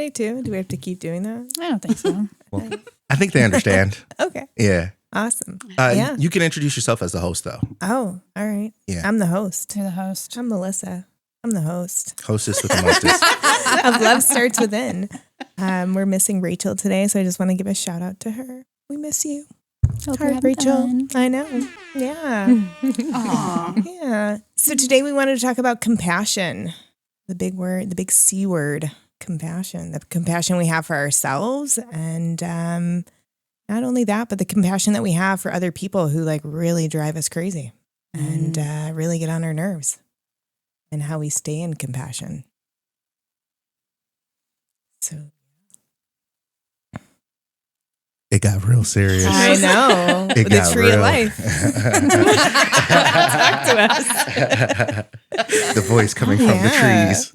Day too. Do we have to keep doing that? I don't think so. Well, I think they understand. Okay. Yeah. Awesome. Yeah. You can introduce yourself as the host, though. Oh, all right. Yeah. I'm the host. You're the host. I'm Melissa. I'm the host. Hostess with the mostest. Of Love Starts Within. We're missing Rachel today, so I just want to give a shout out to her. We miss you. Hope All you're right, having Rachel. fun. I know. Yeah. Aw. Yeah. So today we wanted to talk about compassion. The big word, the big C word, compassion. The compassion we have for ourselves, and not only that, but the compassion that we have for other people who like really drive us crazy and really get on our nerves, and how we stay in compassion. So It got real serious. I know. It The got tree real. of life. Talk to us. The voice coming from the trees.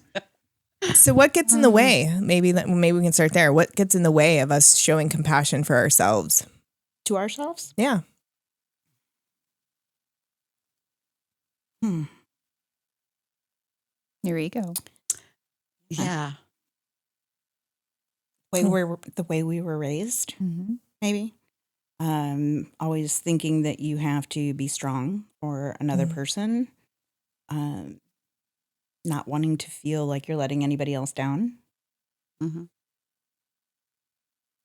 So what gets in the way? Maybe we can start there. What gets in the way of us showing compassion for ourselves? To ourselves? Yeah. Your ego. Yeah. The way we were raised, maybe. Always thinking that you have to be strong for another person. Not wanting to feel like you're letting anybody else down.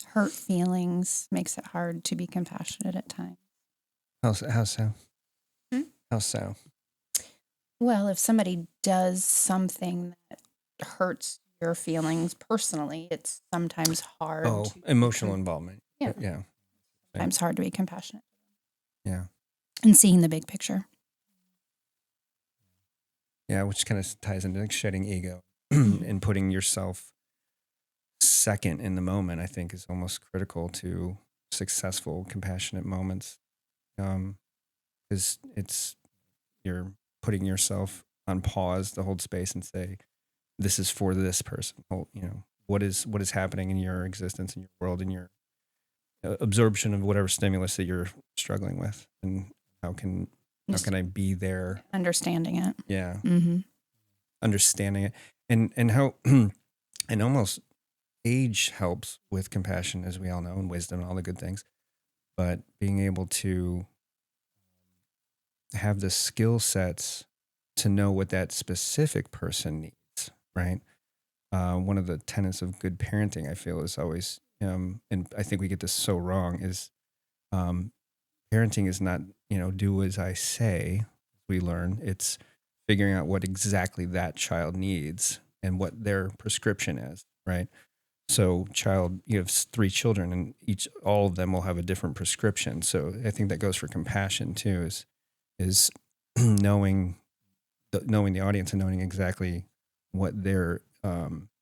Hurt feelings makes it hard to be compassionate at times. How so? How so? Well, if somebody does something that hurts your feelings personally, it's sometimes hard. Oh, emotional involvement. Yeah. Yeah. Sometimes hard to be compassionate. Yeah. And seeing the big picture. Yeah, which kind of ties into like shedding ego and putting yourself second in the moment, I think is almost critical to successful, compassionate moments. Because you're putting yourself on pause to hold space and say, this is for this person. What is happening in your existence, in your world, in your absorption of whatever stimulus that you're struggling with, and how can I be there? Understanding it. Yeah. Mm-hmm. Understanding it. And how and almost age helps with compassion, as we all know, and wisdom and all the good things. But being able to have the skill sets to know what that specific person needs, right? One of the tenets of good parenting, I feel, is always, and I think we get this so wrong, is parenting is not, do as I say, we learn. It's figuring out what exactly that child needs and what their prescription is, right? So you have 3 children, and all of them will have a different prescription. So I think that goes for compassion too, is knowing the audience and knowing exactly what they're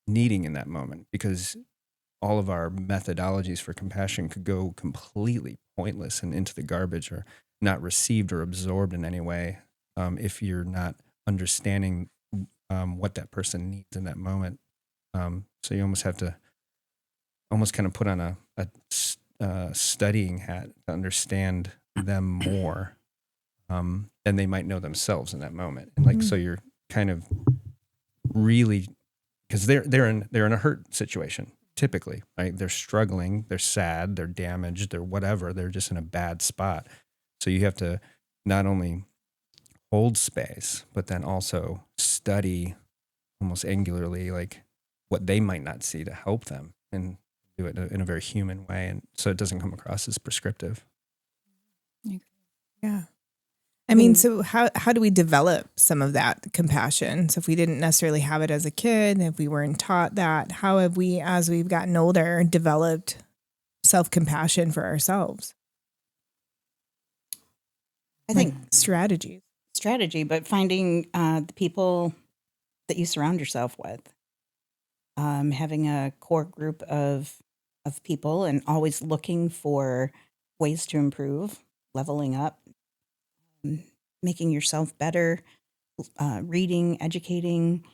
needing in that moment, because all of our methodologies for compassion could go completely pointless and into the garbage, or not received or absorbed in any way, if you're not understanding what that person needs in that moment. So you almost have to kind of put on a studying hat to understand them more than they might know themselves in that moment. And so you're kind of really, because they're in a hurt situation typically, right? They're struggling, they're sad, they're damaged, they're whatever. They're just in a bad spot. So you have to not only hold space, but then also study almost angularly, like what they might not see, to help them and do it in a very human way. And so it doesn't come across as prescriptive. Yeah. I mean, so how do we develop some of that compassion? So if we didn't necessarily have it as a kid, if we weren't taught that, how have we, as we've gotten older, developed self-compassion for ourselves? I think strategy, but finding the people that you surround yourself with, having a core group of people, and always looking for ways to improve, leveling up, making yourself better, reading, educating,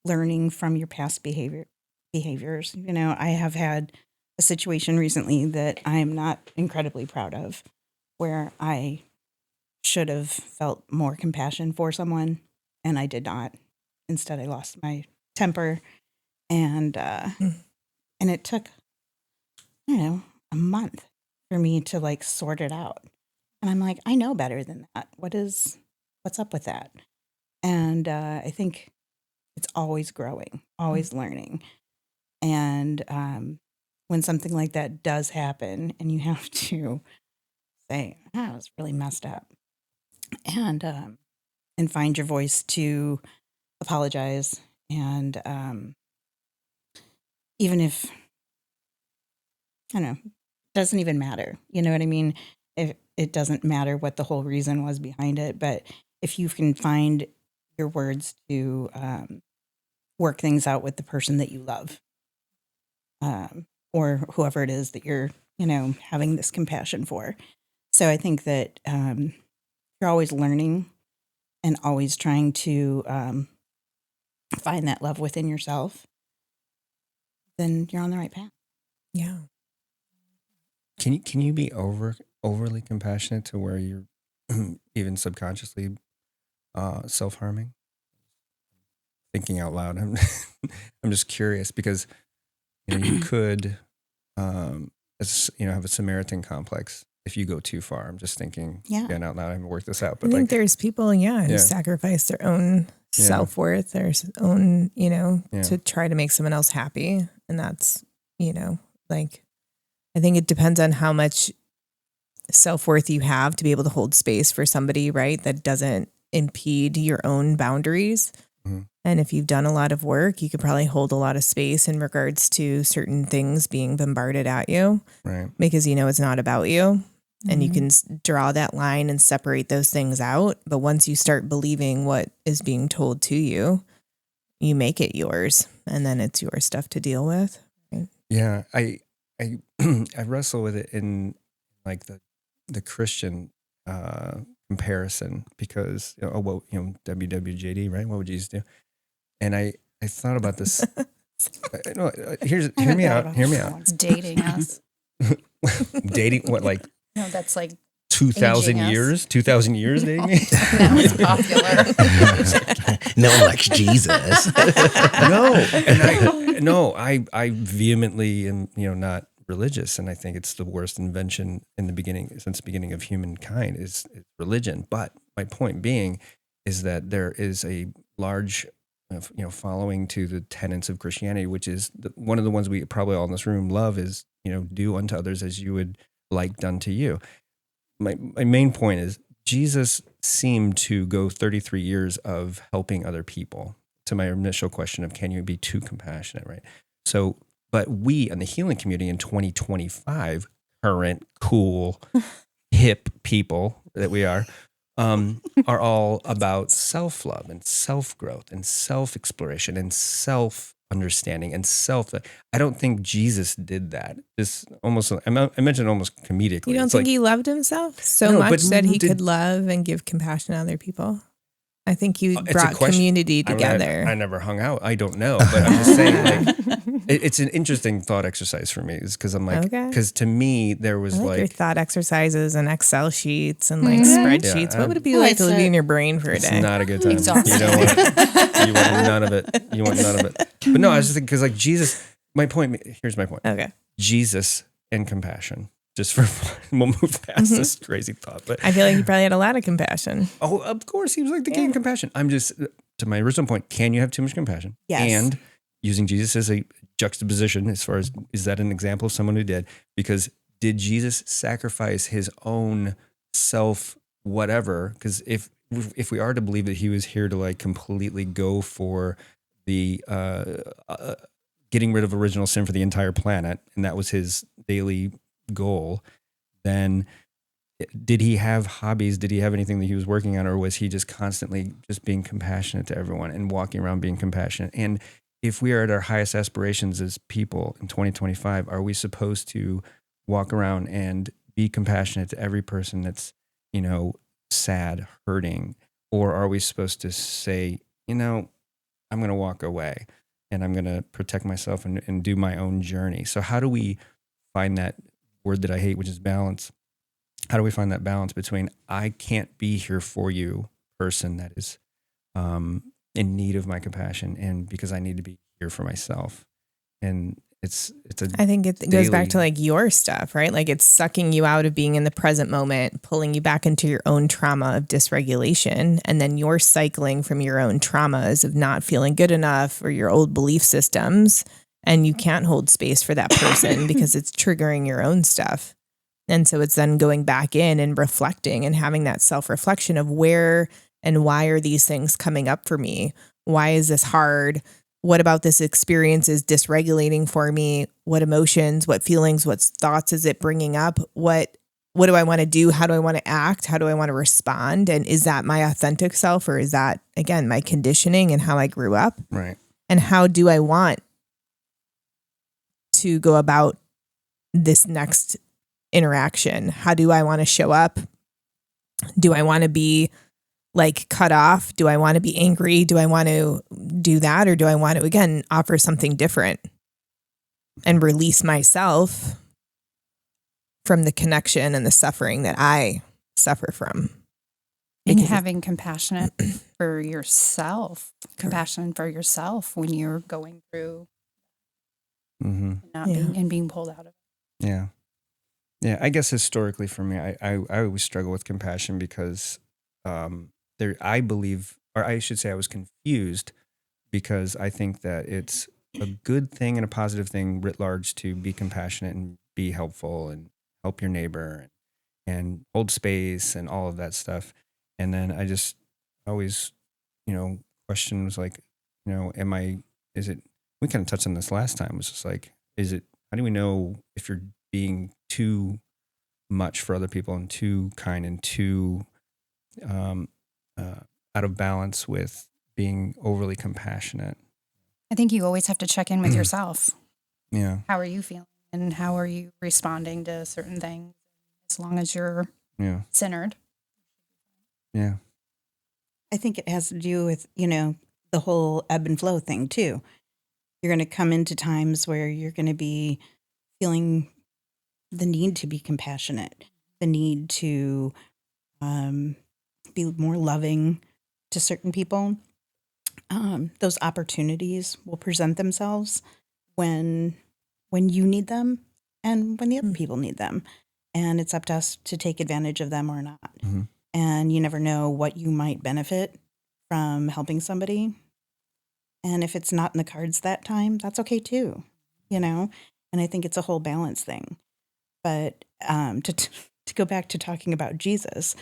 learning from your past behaviors. I have had a situation recently that I am not incredibly proud of, where I should have felt more compassion for someone, and I did not. Instead, I lost my temper, and and it took, I don't know, a month for me to like sort it out. And I'm like, I know better than that. What's up with that? And I think it's always growing, always learning. And when something like that does happen, and you have to say, "Ah, I was really messed up," and find your voice to apologize, and even if, I don't know, it doesn't even matter. You know what I mean? If it doesn't matter what the whole reason was behind it, but if you can find your words to work things out with the person that you love, or whoever it is that you're, having this compassion for. So I think that you're always learning and always trying to find that love within yourself, then you're on the right path. Yeah. Can you be overly compassionate to where you're even subconsciously self-harming? Thinking out loud, I'm just curious because you could have a Samaritan complex if you go too far. I'm just thinking again out loud. I haven't worked this out, but I think there's people, who sacrifice their own self-worth, their own, to try to make someone else happy. And that's, I think it depends on how much self-worth you have to be able to hold space for somebody, right, that doesn't impede your own boundaries. Mm-hmm. And if you've done a lot of work, you could probably hold a lot of space in regards to certain things being bombarded at you, right? Because it's not about you. Mm-hmm. And you can draw that line and separate those things out. But once you start believing what is being told to you, you make it yours, and then it's your stuff to deal with. Right? Yeah, I wrestle with it in like the Christian comparison because WWJD, right? What would Jesus do? And I thought about this. No, hear me out. It's dating us. Dating what, like? No, that's like 2,000 years. 2,000 years dating me. Now it's popular. No one likes Jesus. I vehemently am not religious, and I think it's the worst invention in the beginning since the beginning of humankind is religion. But my point being is that there is a large following to the tenets of Christianity, which is one of the ones we probably all in this room love is, do unto others as you would like done to you. My main point is Jesus seemed to go 33 years of helping other people. To my initial question of can you be too compassionate, right? So, but we in the healing community in 2025, current, cool, hip people that we are all about self-love and self-growth and self-exploration and self-understanding and I don't think Jesus did that. Just almost, I mentioned almost comedically. You don't think he loved himself so much that he could love and give compassion to other people? I think you brought community together. I never hung out. I don't know, but I'm just saying, it's an interesting thought exercise for me. Is because I'm like, because to me there was like your thought exercises and Excel sheets and like spreadsheets. What would it be like to live in your brain for a day? It's not a good time. You don't want it. You want none of it. You want none of it. But no, I was just thinking because like Jesus. My point. Here's my point. Okay. Jesus and compassion. Just for fun, we'll move past this crazy thought. But I feel like he probably had a lot of compassion. Oh, of course, he was like the king of compassion. I'm just to my original point. Can you have too much compassion? Yes. And using Jesus as a juxtaposition, as far as is that an example of someone who did? Because did Jesus sacrifice his own self, whatever? Because if we are to believe that he was here to like completely go for the getting rid of original sin for the entire planet, and that was his daily goal, then did he have hobbies? Did he have anything that he was working on, or was he just constantly just being compassionate to everyone and walking around being compassionate? And if we are at our highest aspirations as people in 2025, are we supposed to walk around and be compassionate to every person that's, sad, hurting? Or are we supposed to say, I'm going to walk away and I'm going to protect myself and do my own journey? So how do we find that word that I hate, which is balance? How do we find that balance between I can't be here for you, person that is in need of my compassion, and because I need to be here for myself. And it's a I think it goes back to daily- like your stuff, right? Like it's sucking you out of being in the present moment, pulling you back into your own trauma of dysregulation. And then you're cycling from your own traumas of not feeling good enough or your old belief systems. And you can't hold space for that person because it's triggering your own stuff. And so it's then going back in and reflecting and having that self-reflection of where and why are these things coming up for me? Why is this hard? What about this experience is dysregulating for me? What emotions, what feelings, what thoughts is it bringing up? What do I want to do? How do I want to act? How do I want to respond? And is that my authentic self, or is that, again, my conditioning and how I grew up? right. And how do I want to go about this next interaction? How do I want to show up? Do I want to be like cut off? Do I want to be angry? Do I want to do that? Or do I want to, again, offer something different and release myself from the connection and the suffering that I suffer from? And Because having compassion for yourself when you're going through Mm-hmm. not being pulled out of it. Yeah. Yeah. I guess historically for me, I always struggle with compassion because I believe, or I should say I was confused, because I think that it's a good thing and a positive thing writ large to be compassionate and be helpful and help your neighbor and hold space and all of that stuff. And then I just always, question was like, we kind of touched on this last time. It was just like, how do we know if you're being too much for other people and too kind and too out of balance with being overly compassionate? I think you always have to check in with yourself. Yeah. How are you feeling and how are you responding to certain things? As long as you're centered. Yeah. I think it has to do with, the whole ebb and flow thing too. You're going to come into times where you're going to be feeling the need to be compassionate, the need to be more loving to certain people. Those opportunities will present themselves when you need them and when the other people need them. And it's up to us to take advantage of them or not. Mm-hmm. And you never know what you might benefit from helping somebody. And if it's not in the cards that time, that's okay too, And I think it's a whole balance thing. But to go back to talking about Jesus,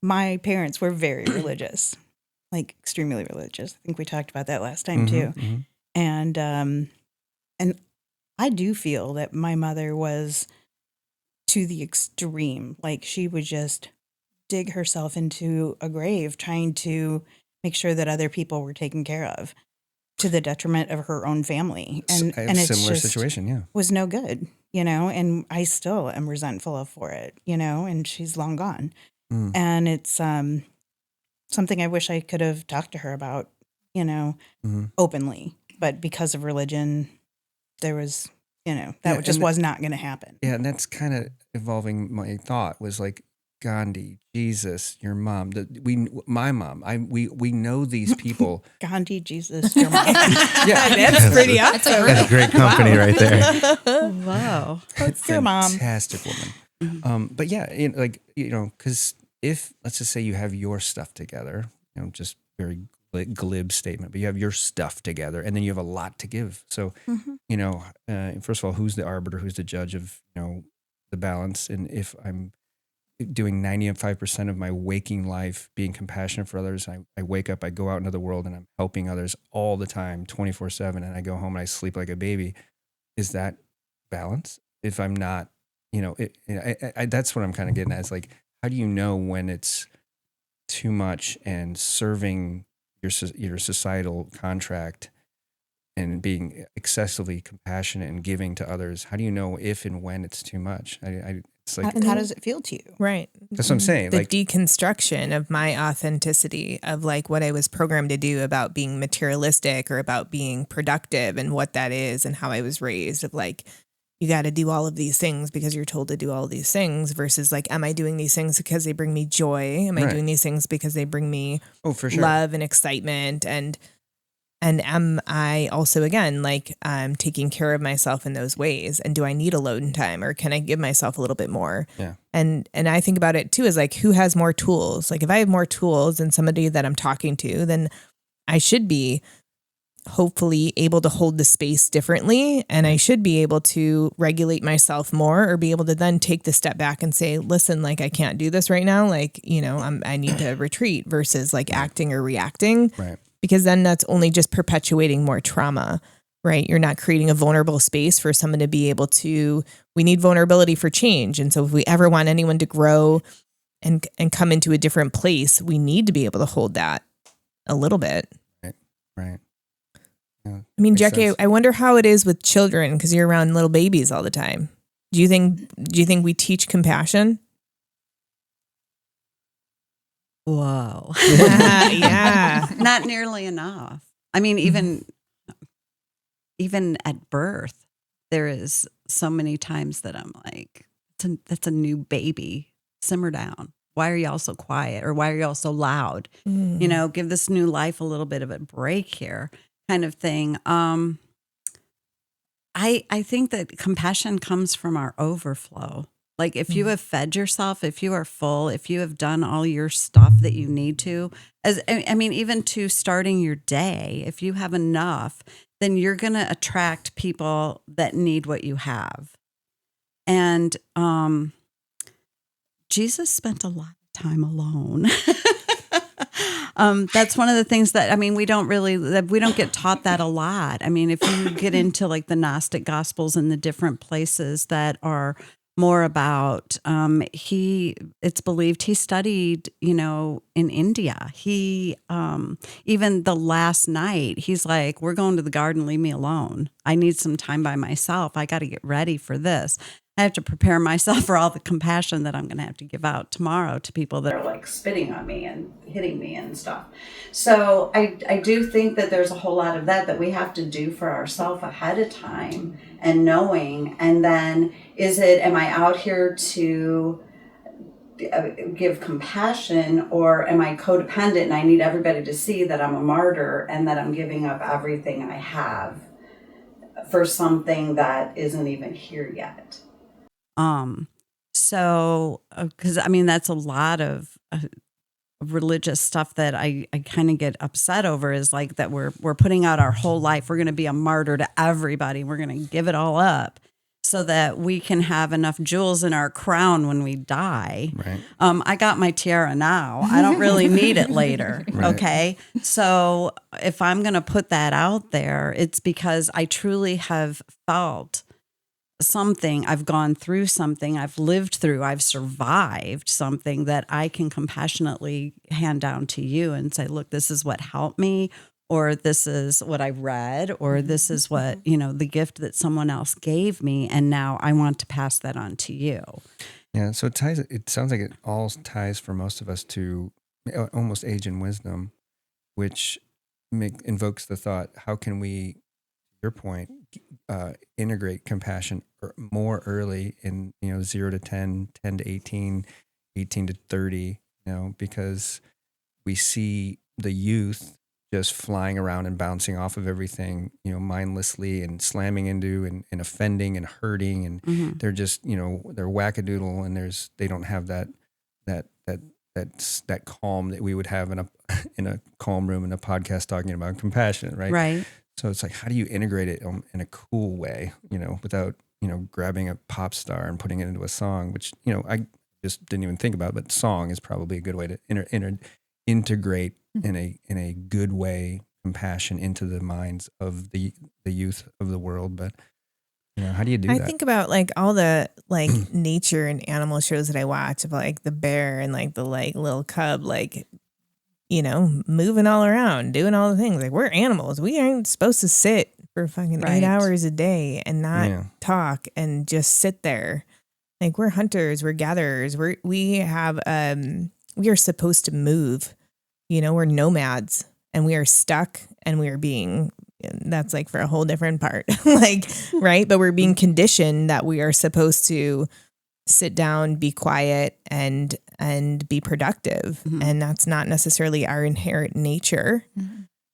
my parents were very religious, like extremely religious. I think we talked about that last time too. Mm-hmm. And I do feel that my mother was to the extreme. Like she would just dig herself into a grave trying to make sure that other people were taken care of to the detriment of her own family. And I have and a it's similar just situation. Yeah. was no good, and I still am resentful of for it, and she's long gone. Mm. And it's something I wish I could have talked to her about, openly. But because of religion, there was, that just was not going to happen. Yeah. And that's kind of evolving. My thought was like, Gandhi, Jesus, your mom, my mom. We know these people. Gandhi, Jesus, your mom. Yeah, That's pretty awesome. That's great company right there. Wow. That's your mom. Fantastic woman. But yeah, because if, let's just say you have your stuff together, just very glib statement, but you have your stuff together and then you have a lot to give. So, first of all, who's the arbiter? Who's the judge of, the balance? And if I'm doing 95% of my waking life being compassionate for others, I wake up, I go out into the world and I'm helping others all the time, 24/7, and I go home and I sleep like a baby. Is that balance? If I'm not, that's what I'm kind of getting at. Is like, how do you know when it's too much and serving your societal contract and being excessively compassionate and giving to others? How do you know if and when it's too much? It's like, How does it feel to you? Right. That's what I'm saying. The Like deconstruction of my authenticity of like what I was programmed to do about being materialistic or about being productive and what that is and how I was raised of like, you got to do all of these things because you're told to do all of these things versus like, am I doing these things because they bring me joy? Am I Right. doing these things because they bring me For sure. love and excitement? And am I also, again, like, taking care of myself in those ways? And do I need alone time, or can I give myself a little bit more? Yeah. And I think about it too as like, who has more tools? Like if I have more tools than somebody that I'm talking to, then I should be hopefully able to hold the space differently. And I should be able to regulate myself more, or be able to then take the step back and say, listen, like I can't do this right now. Like, you know, I need to retreat versus like acting or reacting. Right. Because then that's only just perpetuating more trauma, right? You're not creating a vulnerable space for someone to be able to, we need vulnerability for change. And so if we ever want anyone to grow and come into a different place, we need to be able to hold that a little bit. Right. Yeah, I mean, makes Jackie, sense. I wonder how it is with children because you're around little babies all the time. Do you think we teach compassion? Whoa. Yeah. Not nearly enough. I mean, even at birth, there is so many times that I'm like, that's a new baby. Simmer down. Why are y'all so quiet? Or why are y'all so loud? Mm. You know, give this new life a little bit of a break here, kind of thing. I think that compassion comes from our overflow. Like if you have fed yourself, if you are full, if you have done all your stuff that you need to, I mean, even to starting your day, if you have enough, then you're going to attract people that need what you have. And Jesus spent a lot of time alone. That's one of the things that, I mean, we don't get taught that a lot. I mean, if you get into like the Gnostic Gospels and the different places that are more about, it's believed he studied, you know, in India. He, even the last night, he's like, we're going to the garden, leave me alone. I need some time by myself. I got to get ready for this. I have to prepare myself for all the compassion that I'm going to have to give out tomorrow to people that are like spitting on me and hitting me and stuff. So I do think that there's a whole lot of that we have to do for ourselves ahead of time and knowing. And then am I out here to give compassion, or am I codependent and I need everybody to see that I'm a martyr and that I'm giving up everything I have for something that isn't even here yet? So, because I mean, that's a lot of religious stuff that I kind of get upset over, is like that we're putting out our whole life. We're going to be a martyr to everybody. We're going to give it all up so that we can have enough jewels in our crown when we die. Right. I got my tiara now. I don't really need it later. Right. Okay. So if I'm going to put that out there, it's because I truly have felt something, I've gone through something, I've lived through, I've survived something that I can compassionately hand down to you and say, look, this is what helped me, or this is what I read, or this is what, you know, the gift that someone else gave me, and now I want to pass that on to you. Yeah. So it sounds like it all ties for most of us to almost age and wisdom, which invokes the thought, how can we, your point, integrate compassion more early in, 0 to 10, 10 to 18, 18 to 30, because we see the youth just flying around and bouncing off of everything, mindlessly and slamming into and offending and hurting. And they're just, they're wackadoodle, and they don't have that calm that we would have in a calm room in a podcast talking about compassion. Right. Right. So it's like, how do you integrate it in a cool way, without, grabbing a pop star and putting it into a song, which, I just didn't even think about, but song is probably a good way to integrate in a good way compassion into the minds of the youth of the world. But, how do you do that? I think about like all the like nature and animal shows that I watch of like the bear and like the like little cub, like, moving all around, doing all the things. Like, we're animals. We aren't supposed to sit for fucking 8 hours a day and not talk and just sit there. Like, we're hunters, we're gatherers. We are supposed to move. We're nomads, and we are stuck, and we are being that's like for a whole different part. Like, right? But we're being conditioned that we are supposed to sit down, be quiet, and be productive. And that's not necessarily our inherent nature.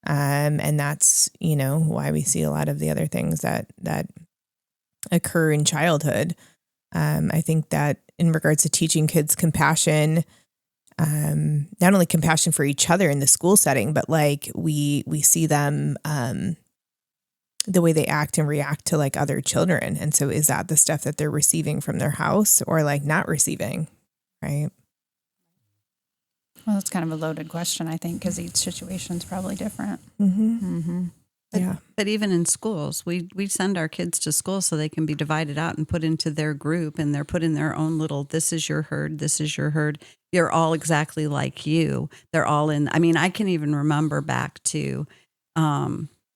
And that's, why we see a lot of the other things that occur in childhood. I think that in regards to teaching kids compassion, not only compassion for each other in the school setting, but like we see them, the way they act and react to like other children. And so is that the stuff that they're receiving from their house or like not receiving? Right. Well, that's kind of a loaded question, I think, because each situation is probably different. But even in schools, we send our kids to school so they can be divided out and put into their group, and they're put in their own little, this is your herd, this is your herd. You're all exactly like you. They're all in, I can even remember back to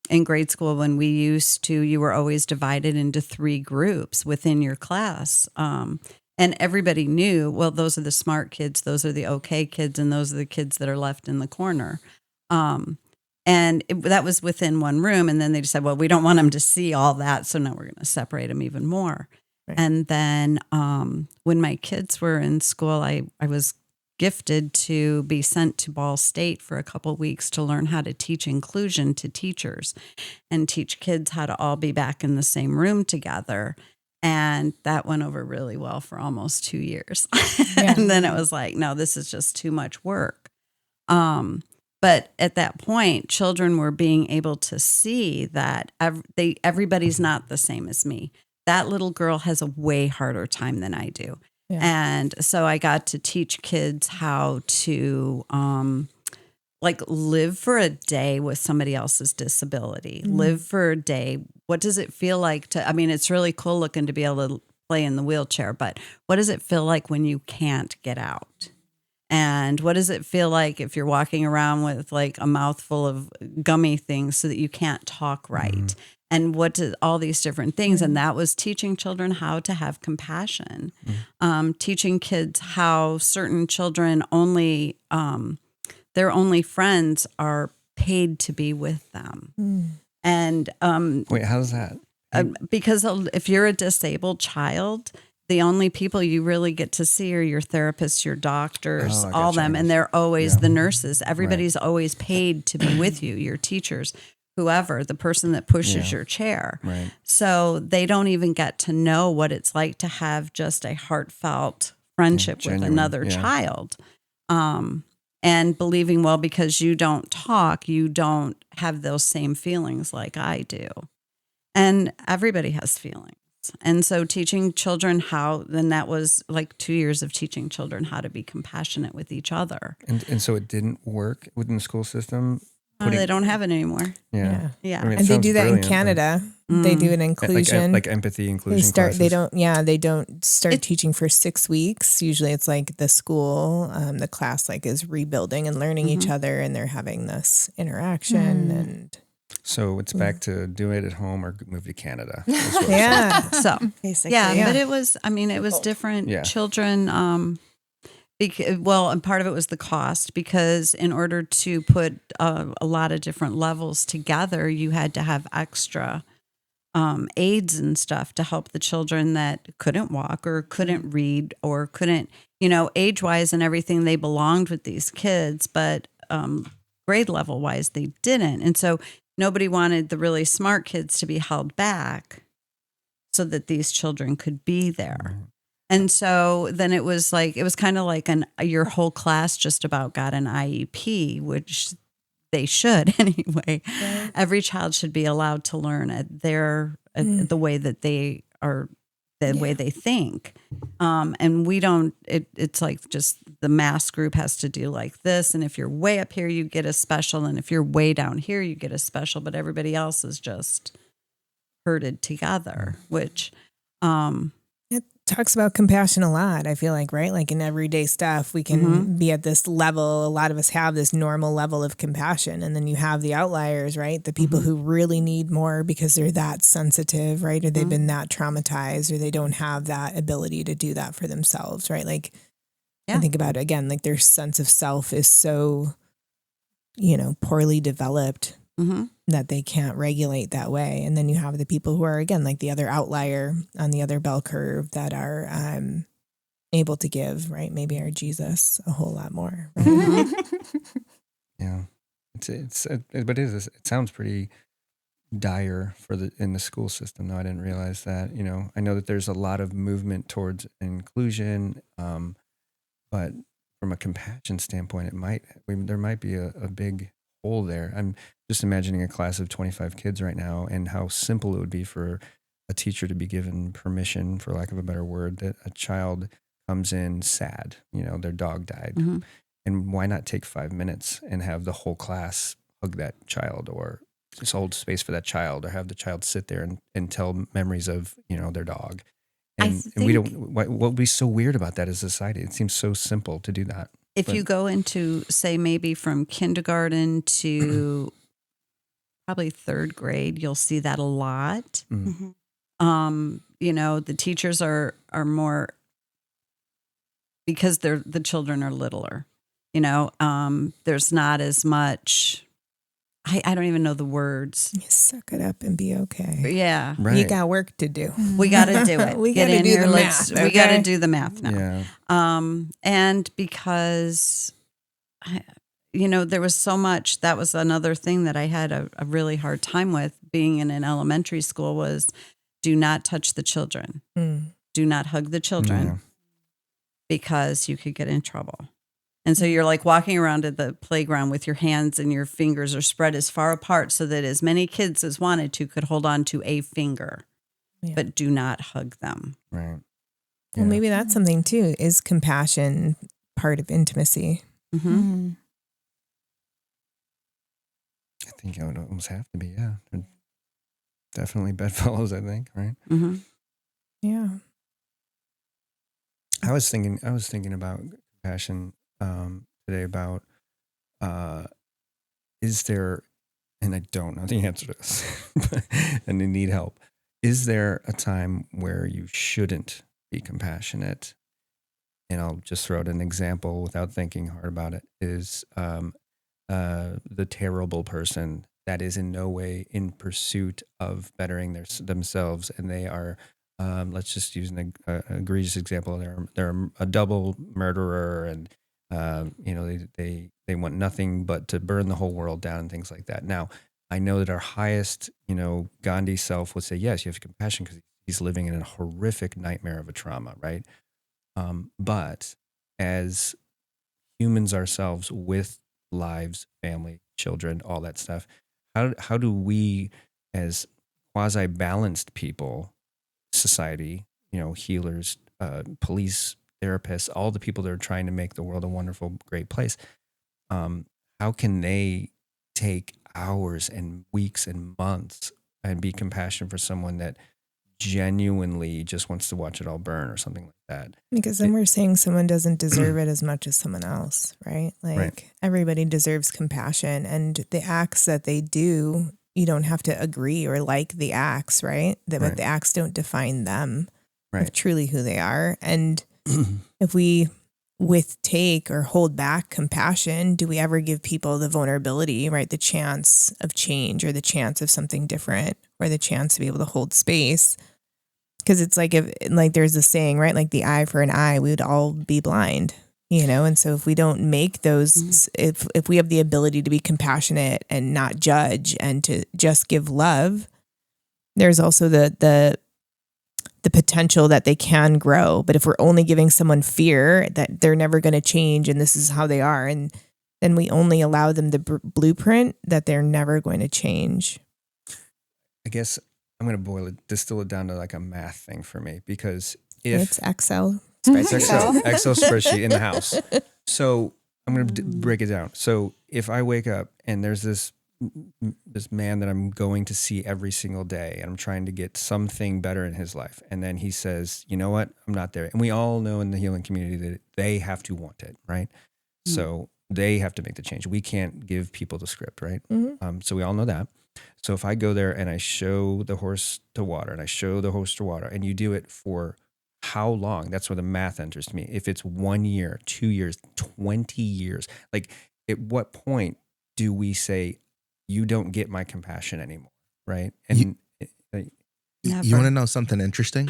in grade school when you were always divided into 3 groups within your class. And everybody knew, well, those are the smart kids, those are the okay kids, and those are the kids that are left in the corner. That was within one room. And then they decided, well, we don't want them to see all that. So now we're going to separate them even more. Right. And then when my kids were in school, I was gifted to be sent to Ball State for a couple of weeks to learn how to teach inclusion to teachers and teach kids how to all be back in the same room together. And that went over really well for almost 2 years. And then it was like, no, this is just too much work. But at that point, children were being able to see that everybody's not the same as me. That little girl has a way harder time than I do. Yeah. And so I got to teach kids how to live for a day with somebody else's disability, live for a day. What does it feel like it's really cool looking to be able to play in the wheelchair, but what does it feel like when you can't get out? And what does it feel like if you're walking around with like a mouthful of gummy things so that you can't talk right? And what do all these different things? And that was teaching children how to have compassion, teaching kids how certain children only, their only friends are paid to be with them. And wait, how's that? Because if you're a disabled child, the only people you really get to see are your therapists, your doctors, all them. And they're always the nurses. Everybody's always paid to be with you, your teachers, whoever, the person that pushes your chair. Right. So they don't even get to know what it's like to have just a heartfelt friendship with another child. And believing, well, because you don't talk, you don't have those same feelings like I do. And everybody has feelings. And so teaching children then that was like 2 years of teaching children how to be compassionate with each other. And so it didn't work within the school system? They don't have it anymore. Yeah. And they do that in Canada. They do an inclusion. Like empathy, inclusion classes. They don't start teaching for 6 weeks. Usually it's like the school, the class like is rebuilding and learning each other, and they're having this interaction and... So it's back to do it at home or move to Canada. So basically, but it was, it was different. Children, and part of it was the cost, because in order to put a lot of different levels together, you had to have extra aids and stuff to help the children that couldn't walk or couldn't read or couldn't, age-wise and everything, they belonged with these kids, but grade level-wise, they didn't. And so nobody wanted the really smart kids to be held back so that these children could be there. And so then it was kind of like your whole class just about got an IEP, which they should anyway. Right. Every child should be allowed to learn at the way that they are, the way they think. And we don't, it's like just the mass group has to do like this. And if you're way up here, you get a special. And if you're way down here, you get a special, but everybody else is just herded together, which, it talks about compassion a lot, I feel like, right? Like in everyday stuff, we can be at this level. A lot of us have this normal level of compassion. And then you have the outliers, right? The people who really need more because they're that sensitive, right? Or they've been that traumatized, or they don't have that ability to do that for themselves, right? Like, I think about it again, like their sense of self is so, poorly developed Mm-hmm. that they can't regulate that way. And then you have the people who are, again, like the other outlier on the other bell curve that are able to give, right? Maybe our Jesus a whole lot more. Right? Yeah. But it sounds pretty dire in the school system, though. I didn't realize that. I know that there's a lot of movement towards inclusion, but from a compassion standpoint, there might be a big hole there. I'm just imagining a class of 25 kids right now, and how simple it would be for a teacher to be given permission, for lack of a better word, that a child comes in sad, their dog died. Mm-hmm. And why not take 5 minutes and have the whole class hug that child, or just hold space for that child, or have the child sit there and tell memories of, their dog. And we don't, what would be so weird about that as a society? It seems so simple to do that. If you go into, say, maybe from kindergarten to probably third grade, you'll see that a lot. Mm. The teachers are more, because the children are littler. There's not as much. I don't even know the words. You suck it up and be okay. Yeah, Right. You got work to do. we got to do it. We Get gotta in do here. the math, We got to okay? do the math now. Yeah. And because, there was so much, that was another thing that I had a really hard time with being in an elementary school, was do not touch the children. Mm. Do not hug the children, Yeah. because you could get in trouble. And so you're like walking around at the playground with your hands and your fingers are spread as far apart so that as many kids as wanted to could hold on to a finger, Yeah. but do not hug them. Right. Well, maybe that's something too. Is compassion part of intimacy? Mm-hmm. I think it would almost have to be. Yeah. They're definitely bedfellows, I think. Right. Mm-hmm. Yeah. I was thinking about compassion today, about is there, and I don't know the answer to this, and I need help. Is there a time where you shouldn't be compassionate? And I'll just throw out an example without thinking hard about it. Is the terrible person that is in no way in pursuit of bettering themselves, and they are, let's just use an egregious example. They're a double murderer, and they want nothing but to burn the whole world down and things like that. Now, I know that our highest, Gandhi self would say, yes, you have compassion because he's living in a horrific nightmare of a trauma, right? But as humans ourselves, with lives, family, children, all that stuff, how do we, as quasi-balanced people, society, healers, police, therapists, all the people that are trying to make the world a wonderful, great place, how can they take hours and weeks and months and be compassionate for someone that genuinely just wants to watch it all burn or something like that? Because then we're saying someone doesn't deserve it as much as someone else, right? Like Right. Everybody deserves compassion, and the acts that they do, you don't have to agree or like the acts, right? But Right. the acts don't define them of Right. truly who they are. And if we take or hold back compassion, do we ever give people the vulnerability, right? The chance of change, or the chance of something different, or the chance to be able to hold space? Because it's like, there's a saying, right? Like the eye for an eye, we would all be blind, And so if we don't make those, if we have the ability to be compassionate and not judge and to just give love, there's also the potential that they can grow. But if we're only giving someone fear that they're never going to change and this is how they are, and then we only allow them the blueprint that they're never going to change. I guess I'm going to distill it down to like a math thing for me, because It's Excel it's spreadsheet. Excel spreadsheet in the house. So I'm going to break it down. So if I wake up and there's this man that I'm going to see every single day, and I'm trying to get something better in his life, and then he says, you know what, I'm not there. And we all know in the healing community that they have to want it, right? Mm-hmm. So they have to make the change. We can't give people the script, right? Mm-hmm. So we all know that. So if I go there and I show the horse to water, and I show the horse to water, and you do it for how long? That's where the math enters to me. If it's 1 year, 2 years, 20 years, like at what point do we say, you don't get my compassion anymore, right? And You Never. want to know something interesting?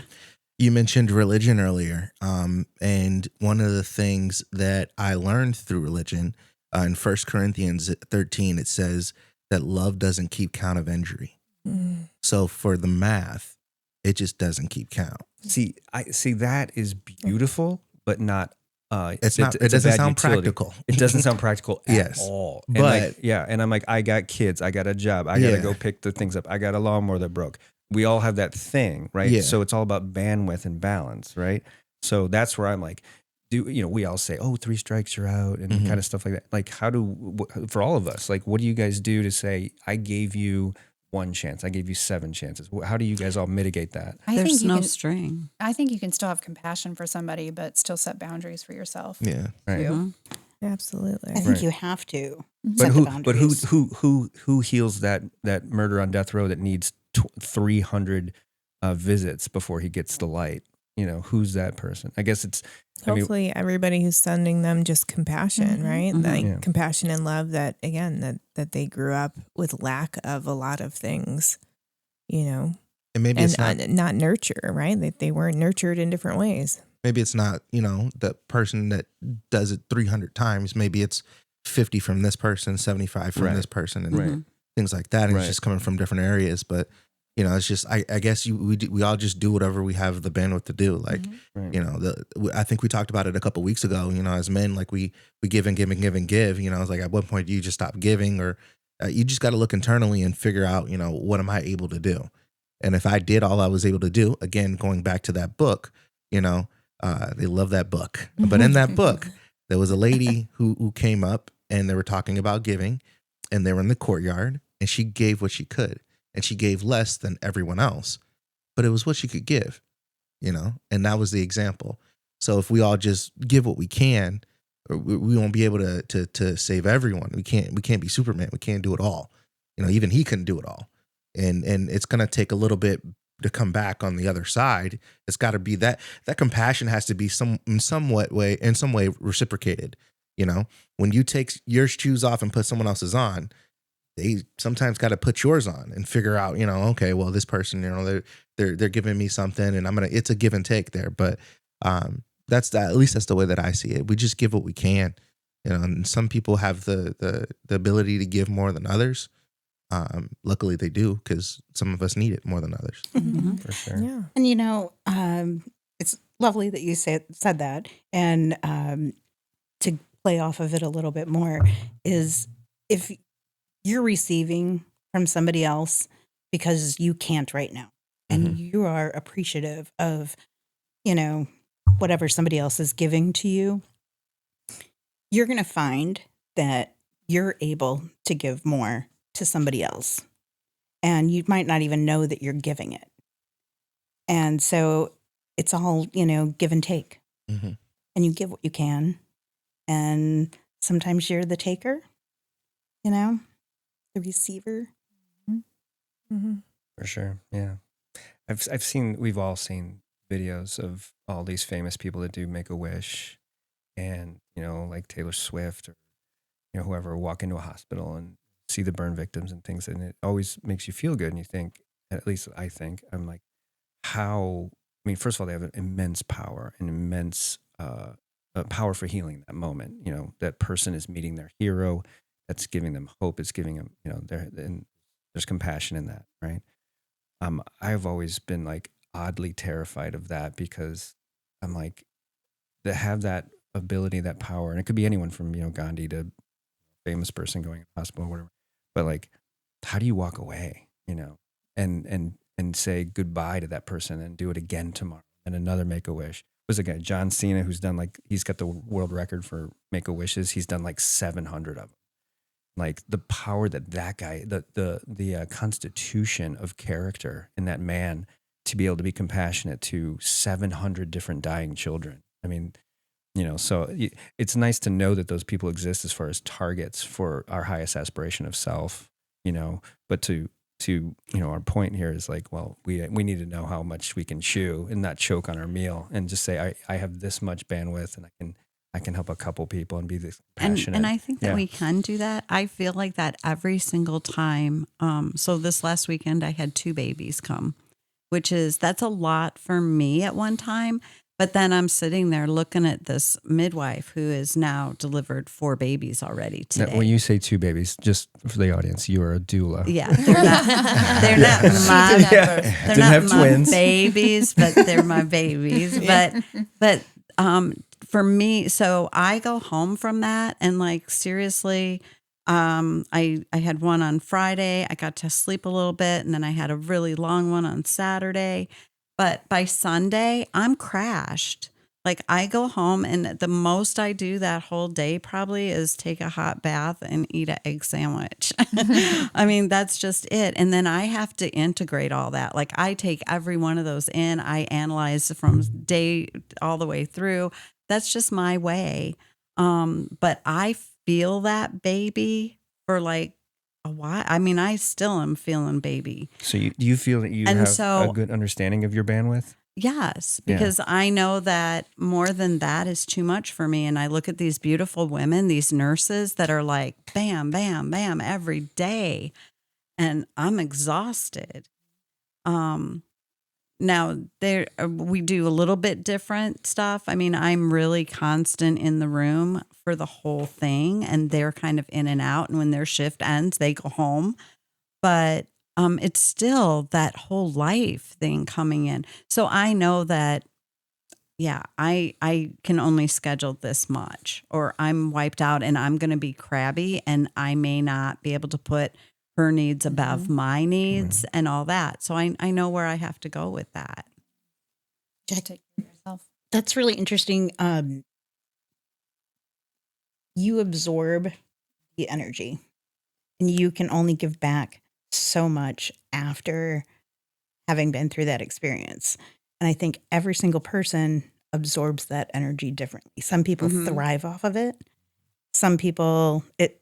You mentioned religion earlier, and one of the things that I learned through religion in 1 Corinthians 13, it says that love doesn't keep count of injury. Mm. So for the math, it just doesn't keep count. see, I see that is beautiful, but not. It's not. It a doesn't bad sound utility. practical. It doesn't sound practical at Yes, all. And but- and I'm like, I got kids, I got a job, I gotta Yeah. go pick the things up, I got a lawnmower that broke. We all have that thing, right? Yeah. So it's all about bandwidth and balance, right? So that's where I'm like, we all say, oh, 3 strikes, you're out, and Mhm. kind of stuff like that. Like, for all of us, like, what do you guys do to say, I gave you 1 chance, I gave you 7 chances? How do you guys all mitigate that? I There's think you no can, string. I think you can still have compassion for somebody, but still set boundaries for yourself. Yeah. Right. too. Mhm. Absolutely. I think Right. you have to But set the who boundaries. who heals that murder on death row that needs 300 visits before he gets the light? Who's that person? I guess it's. Hopefully everybody who's sending them just compassion, Mhm. right? Mhm. Like Yeah. compassion and love that again that they grew up with lack of a lot of things, And maybe and it's not. not nurture, right? They weren't nurtured in different ways. Maybe it's not. The person that does it 300 times. Maybe it's 50 from this person, 75 from Right. this person, and Right. things like that. And Right. it's just coming from different areas. But it's just I guess we all just do whatever we have the bandwidth to do. Like Right. I think we talked about it a couple weeks ago. As men, like we give and give and give and give. It's like at what point do you just stop giving, or you just got to look internally and figure out what am I able to do? And if I did all I was able to do, again going back to that book, they love that book. But in that book, there was a lady who came up and they were talking about giving, and they were in the courtyard, and she gave what she could, and she gave less than everyone else, but it was what she could give, and that was the example. So if we all just give what we can, we won't be able to save everyone. We can't be Superman. We can't do it all. Even he couldn't do it all, and it's gonna take a little bit to come back on the other side. It's got to be that compassion has to be in some way reciprocated. When you take your shoes off and put someone else's on, they sometimes got to put yours on and figure out, okay, well, this person, they're giving me something, and it's a give and take there. But at least that's the way that I see it. We just give what we can, and some people have the ability to give more than others. Luckily they do, because some of us need it more than others. Mhm. For sure. Yeah. And it's lovely that you said that. And to play off of it a little bit more is if you're receiving from somebody else because you can't right now, and you are appreciative of, whatever somebody else is giving to you, you're going to find that you're able to give more to somebody else. And you might not even know that you're giving it. And so it's all, give and take. Mhm. And you give what you can. And sometimes you're the taker, the receiver. Mm-hmm. For sure. Yeah. We've all seen videos of all these famous people that do Make-A-Wish, and, like Taylor Swift, or, whoever, walk into a hospital and see the burn victims and things. And it always makes you feel good. And you think, at least I think, I'm like, first of all, they have an immense power, an immense power for healing that moment. That person is meeting their hero. That's giving them hope. It's giving them, and there's compassion in that, right? I've always been like oddly terrified of that, because I'm like, to have that ability, that power, and it could be anyone from, Gandhi to famous person going to the hospital or whatever. But like, how do you walk away, and say goodbye to that person and do it again tomorrow and another Make-A-Wish? There's a guy, John Cena, who's done he's got the world record for Make-A-Wishes. He's done 700 of them. Like the power that guy, the constitution of character in that man, to be able to be compassionate to 700 different dying children. So it's nice to know that those people exist as far as targets for our highest aspiration of self, but to our point here is like, well, we need to know how much we can chew and not choke on our meal, and just say, I have this much bandwidth, and I can help a couple people and be this And passionate. and I think that Yeah. we can do that. I feel like that every single time. So this last weekend I had 2 babies come, that's a lot for me at one time. But then I'm sitting there looking at this midwife who has now delivered 4 babies already Now, today. when you say 2 babies, just for the audience, you are a doula. Yeah, they're not my, She did have both. they're Didn't not have my twins. babies, but they're my babies. But for me, so I go home from that and like seriously, I had one on Friday. I got to sleep a little bit, and then I had a really long one on Saturday. But by Sunday, I'm crashed. Like I go home and the most I do that whole day probably is take a hot bath and eat an egg sandwich. I mean, that's just it. And then I have to integrate all that. Like I take every one of those in. I analyze from day all the way through. That's just my way. But I feel that baby for like a while. I mean, I still am feeling baby. So do you feel that you And have so- a good understanding of your bandwidth? Yes, Yeah. because I know that more than that is too much for me. And I look at these beautiful women, these nurses that are like, bam, bam, bam, every day. And I'm exhausted. Now, we do a little bit different stuff. I mean, I'm really constant in the room for the whole thing, and they're kind of in and out. And when their shift ends, they go home. But it's still that whole life thing coming in. So I know that, yeah, I can only schedule this much, or I'm wiped out and I'm going to be crabby, and I may not be able to put her needs above my needs and all that. So I know where I have to go with that. Take care of yourself. That's really interesting. You absorb the energy, and you can only give back so much after having been through that experience. And I think every single person absorbs that energy differently. Some people Mhm. thrive off of it. Some people, it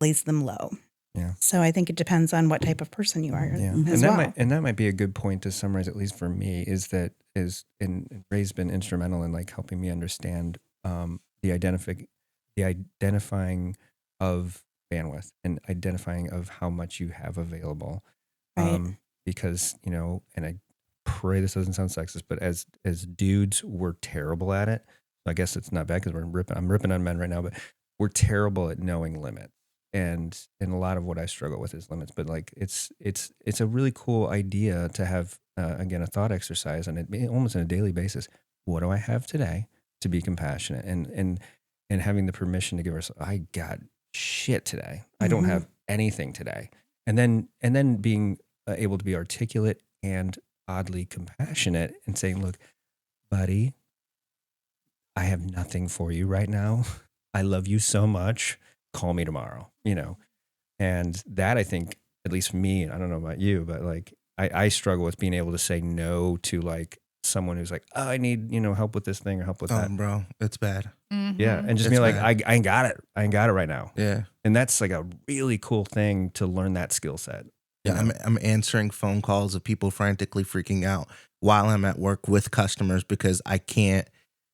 lays them low. Yeah. So I think it depends on what type of person you are Yeah, as well. and that might be a good point to summarize, at least for me, is that and Ray's been instrumental in like helping me understand the identifying of bandwidth and identifying of how much you have available. Right. Because and I pray this doesn't sound sexist, but as dudes, we're terrible at it. I guess it's not bad because I'm ripping on men right now, but we're terrible at knowing limits. And a lot of what I struggle with is limits, but like it's a really cool idea to have again a thought exercise on it almost on a daily basis. What do I have today to be compassionate and having the permission to give ourselves, I got shit today. I don't have anything today, and then being able to be articulate and oddly compassionate and saying, look, buddy, I have nothing for you right now. I love you so much. Call me tomorrow, and that I think, at least for me, I don't know about you, but like I struggle with being able to say no to like someone who's like, oh, I need, help with this thing or help with that. Bro, it's bad. Yeah. And just It's being like, bad. I ain't got it. I ain't got it right now. Yeah. And that's like a really cool thing to learn that skill set. Yeah, I'm answering phone calls of people frantically freaking out while I'm at work with customers because I can't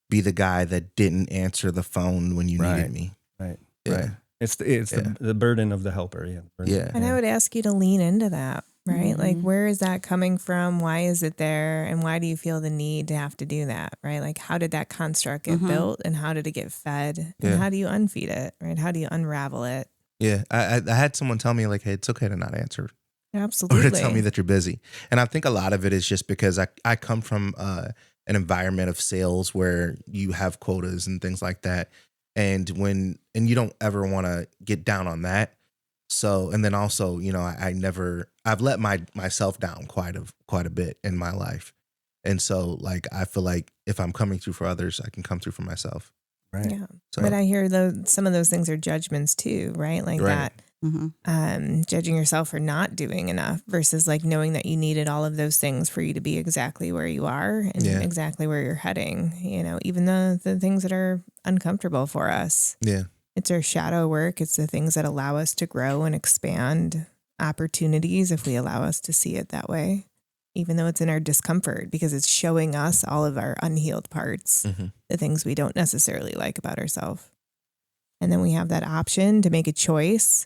be the guy that didn't answer the phone when you needed me. Right. Yeah. Right. It's the burden of the helper. Yeah. Yeah. And I would ask you to lean into that, right? Like, where is that coming from? Why is it there? And why do you feel the need to have to do that, right? Like, how did that construct get built and how did it get fed? And how do you unfeed it, right? How do you unravel it? Yeah. I had someone tell me, like, hey, it's okay to not answer Absolutely. or to tell me that you're busy. And I think a lot of it is just because I come from an environment of sales where you have quotas and things like that. And you don't ever want to get down on that. So, and then also, I've let myself down quite a bit in my life. And so like, I feel like if I'm coming through for others, I can come through for myself. Right. Yeah. So, But I hear some of those things are judgments too, right? Like Right. that, judging yourself for not doing enough versus like knowing that you needed all of those things for you to be exactly where you are and exactly where you're heading, even the things that are uncomfortable for us. yeah. It's our shadow work. It's the things that allow us to grow and expand opportunities if we allow us to see it that way. even though it's in our discomfort, because it's showing us all of our unhealed parts, the things we don't necessarily like about ourselves. And then we have that option to make a choice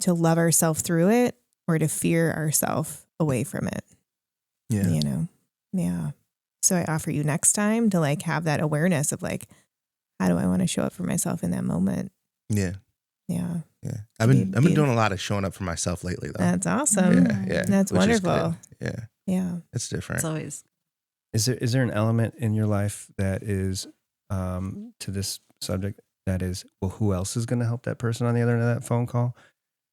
to love ourselves through it or to fear ourselves away from it. Yeah. You know? Yeah. So I offer you next time to like have that awareness of like, how do I want to show up for myself in that moment? Yeah. Yeah. Yeah. I've been doing a lot of showing up for myself lately though. That's awesome. Yeah. That's Which is wonderful. good. Yeah. Yeah. It's different. It's always Is there an element in your life that is to this subject that is, well, who else is going to help that person on the other end of that phone call?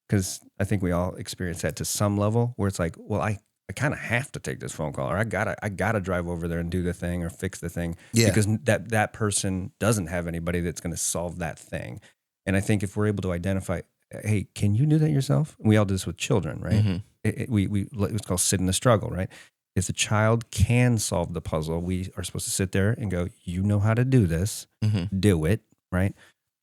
Because I think we all experience that to some level where it's like, well, I kind of have to take this phone call, or I gotta drive over there and do the thing or fix the thing, because that person doesn't have anybody that's going to solve that thing. And I think if we're able to identify, hey, can you do that yourself? We all do this with children, right? It's called sit in the struggle, right? If the child can solve the puzzle, we are supposed to sit there and go, you know how to do this, do it, right?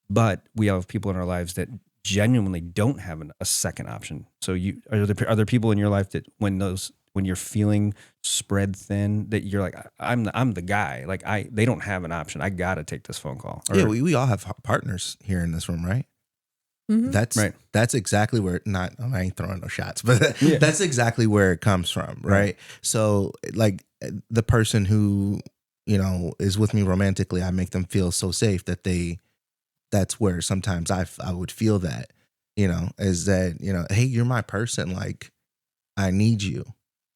But we have people in our lives that genuinely don't have a second option. So are there people in your life that when you're feeling spread thin, that you're like, I'm the guy, like they don't have an option. I got to take this phone call. Yeah, we all have partners here in this room, right? That's exactly where I ain't throwing no shots, but that's exactly where it comes from, right? So like the person who, is with me romantically, I make them feel so safe that that's where sometimes I would feel that, is that, hey, you're my person. Like I need you,